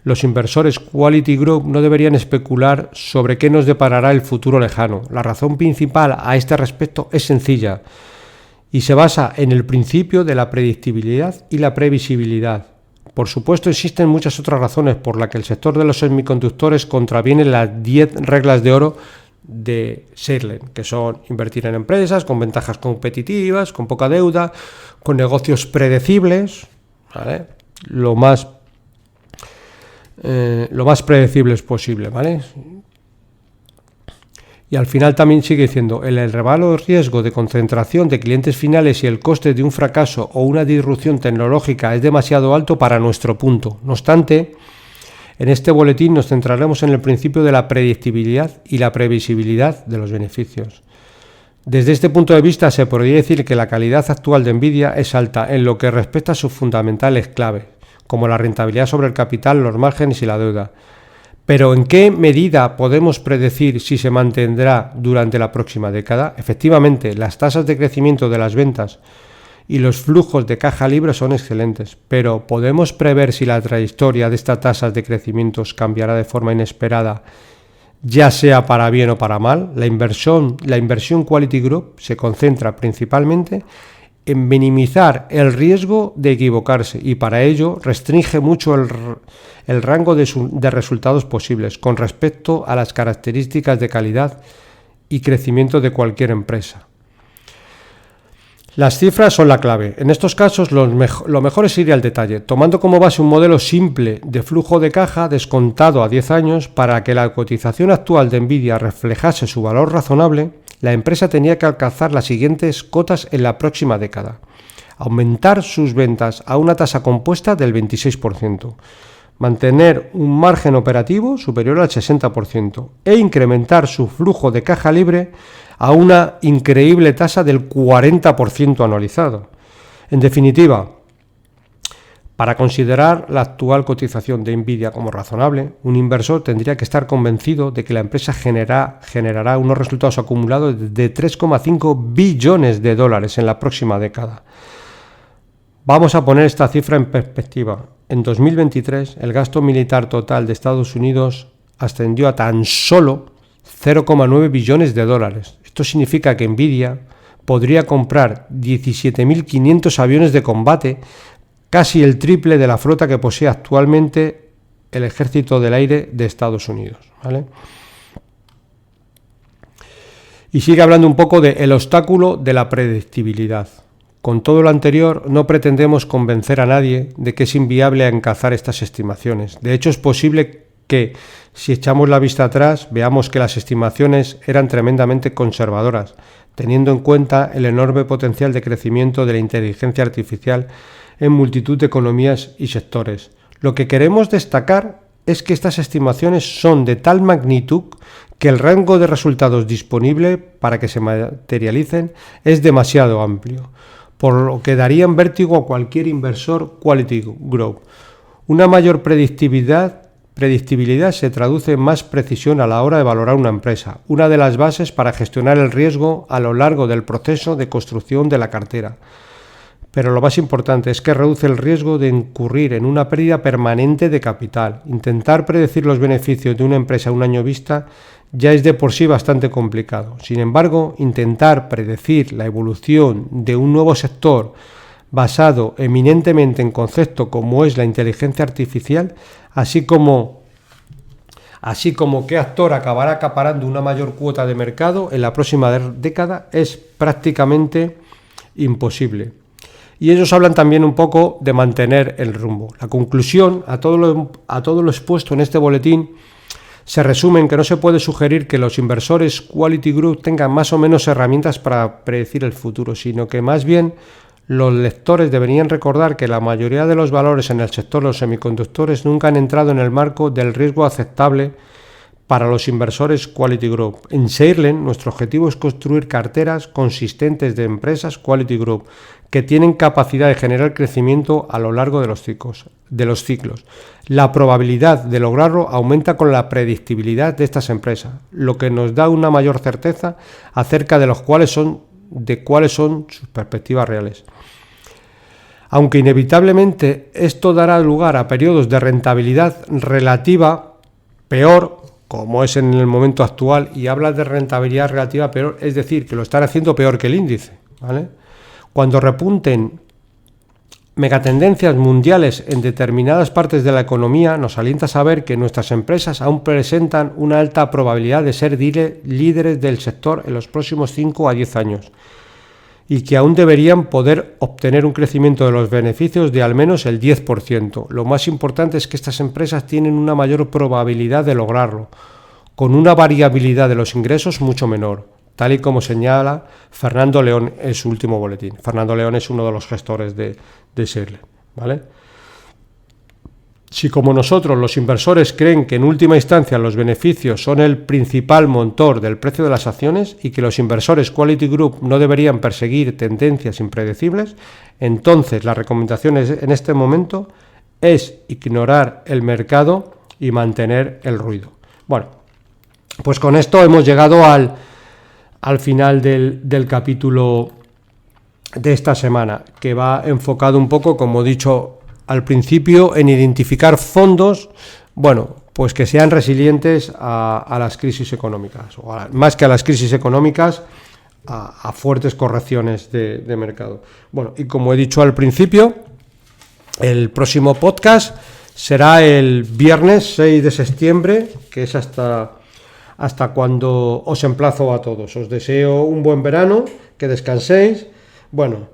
los inversores Quality Group no deberían especular sobre qué nos deparará el futuro lejano. La razón principal a este respecto es sencilla y se basa en el principio de la predictibilidad y la previsibilidad. Por supuesto, existen muchas otras razones por las que el sector de los semiconductores contraviene las 10 reglas de oro de Shirley, que son invertir en empresas con ventajas competitivas, con poca deuda, con negocios predecibles, ¿vale? Lo más predecibles posible, ¿vale? Y al final también sigue diciendo, el elevado riesgo de concentración de clientes finales y el coste de un fracaso o una disrupción tecnológica es demasiado alto para nuestro punto. No obstante, en este boletín nos centraremos en el principio de la predictibilidad y la previsibilidad de los beneficios. Desde este punto de vista se podría decir que la calidad actual de Nvidia es alta en lo que respecta a sus fundamentales claves, como la rentabilidad sobre el capital, los márgenes y la deuda. Pero ¿en qué medida podemos predecir si se mantendrá durante la próxima década? Efectivamente, las tasas de crecimiento de las ventas y los flujos de caja libre son excelentes, pero ¿podemos prever si la trayectoria de estas tasas de crecimiento cambiará de forma inesperada, ya sea para bien o para mal? La inversión Quality Group se concentra principalmente en minimizar el riesgo de equivocarse y para ello restringe mucho el rango de resultados posibles con respecto a las características de calidad y crecimiento de cualquier empresa. Las cifras son la clave. En estos casos lo mejor es ir al detalle, tomando como base un modelo simple de flujo de caja descontado a 10 años. Para que la cotización actual de Nvidia reflejase su valor razonable, la empresa tenía que alcanzar las siguientes cotas en la próxima década: aumentar sus ventas a una tasa compuesta del 26%, mantener un margen operativo superior al 60% e incrementar su flujo de caja libre a una increíble tasa del 40% anualizado. En definitiva, para considerar la actual cotización de Nvidia como razonable, un inversor tendría que estar convencido de que la empresa generará unos resultados acumulados de 3,5 billones de dólares en la próxima década. Vamos a poner esta cifra en perspectiva. En 2023, el gasto militar total de Estados Unidos ascendió a tan solo 0,9 billones de dólares. Esto significa que Nvidia podría comprar 17.500 aviones de combate, casi el triple de la flota que posee actualmente el Ejército del Aire de Estados Unidos, ¿vale? Y sigue hablando un poco del obstáculo de la predictibilidad. Con todo lo anterior, no pretendemos convencer a nadie de que es inviable alcanzar estas estimaciones. De hecho, es posible que, si echamos la vista atrás, veamos que las estimaciones eran tremendamente conservadoras, teniendo en cuenta el enorme potencial de crecimiento de la inteligencia artificial en multitud de economías y sectores. Lo que queremos destacar es que estas estimaciones son de tal magnitud que el rango de resultados disponible para que se materialicen es demasiado amplio, por lo que darían vértigo a cualquier inversor Quality Group. Una mayor predictibilidad se traduce en más precisión a la hora de valorar una empresa, una de las bases para gestionar el riesgo a lo largo del proceso de construcción de la cartera. Pero lo más importante es que reduce el riesgo de incurrir en una pérdida permanente de capital. Intentar predecir los beneficios de una empresa a un año vista ya es de por sí bastante complicado. Sin embargo, intentar predecir la evolución de un nuevo sector basado eminentemente en conceptos como es la inteligencia artificial, así como qué actor acabará acaparando una mayor cuota de mercado en la próxima década, es prácticamente imposible. Y ellos hablan también un poco de mantener el rumbo. La conclusión a todo lo expuesto en este boletín se resume en que no se puede sugerir que los inversores Quality Group tengan más o menos herramientas para predecir el futuro, sino que más bien los lectores deberían recordar que la mayoría de los valores en el sector de los semiconductores nunca han entrado en el marco del riesgo aceptable para los inversores Quality Group. En Shearlen, nuestro objetivo es construir carteras consistentes de empresas Quality Group que tienen capacidad de generar crecimiento a lo largo de los ciclos. La probabilidad de lograrlo aumenta con la predictibilidad de estas empresas, lo que nos da una mayor certeza acerca de cuáles son sus perspectivas reales. Aunque inevitablemente esto dará lugar a periodos de rentabilidad relativa peor, como es en el momento actual, y habla de rentabilidad relativa peor, es decir, que lo están haciendo peor que el índice, ¿vale? Cuando repunten megatendencias mundiales en determinadas partes de la economía, nos alienta a saber que nuestras empresas aún presentan una alta probabilidad de ser líderes del sector en los próximos 5 a 10 años y que aún deberían poder obtener un crecimiento de los beneficios de al menos el 10%. Lo más importante es que estas empresas tienen una mayor probabilidad de lograrlo, con una variabilidad de los ingresos mucho menor, tal y como señala Fernando León en su último boletín. Fernando León es uno de los gestores de Shearlen, ¿vale? Si como nosotros los inversores creen que en última instancia los beneficios son el principal motor del precio de las acciones y que los inversores Quality Group no deberían perseguir tendencias impredecibles, entonces la recomendación en este momento es ignorar el mercado y mantener el ruido. Bueno, pues con esto hemos llegado al final del capítulo de esta semana, que va enfocado un poco, como he dicho al principio, en identificar fondos, bueno, pues que sean resilientes a las crisis económicas, o más que a las crisis económicas, a fuertes correcciones de mercado. Bueno, y como he dicho al principio, el próximo podcast será el viernes 6 de septiembre, que es hasta cuando os emplazo a todos. Os deseo un buen verano, que descanséis. Bueno,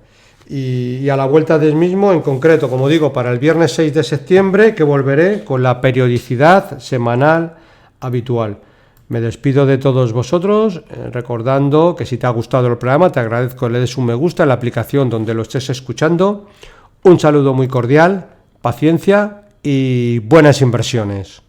y a la vuelta del mismo, en concreto, como digo, para el viernes 6 de septiembre, que volveré con la periodicidad semanal habitual. Me despido de todos vosotros, recordando que si te ha gustado el programa, te agradezco que le des un me gusta en la aplicación donde lo estés escuchando. Un saludo muy cordial, paciencia y buenas inversiones.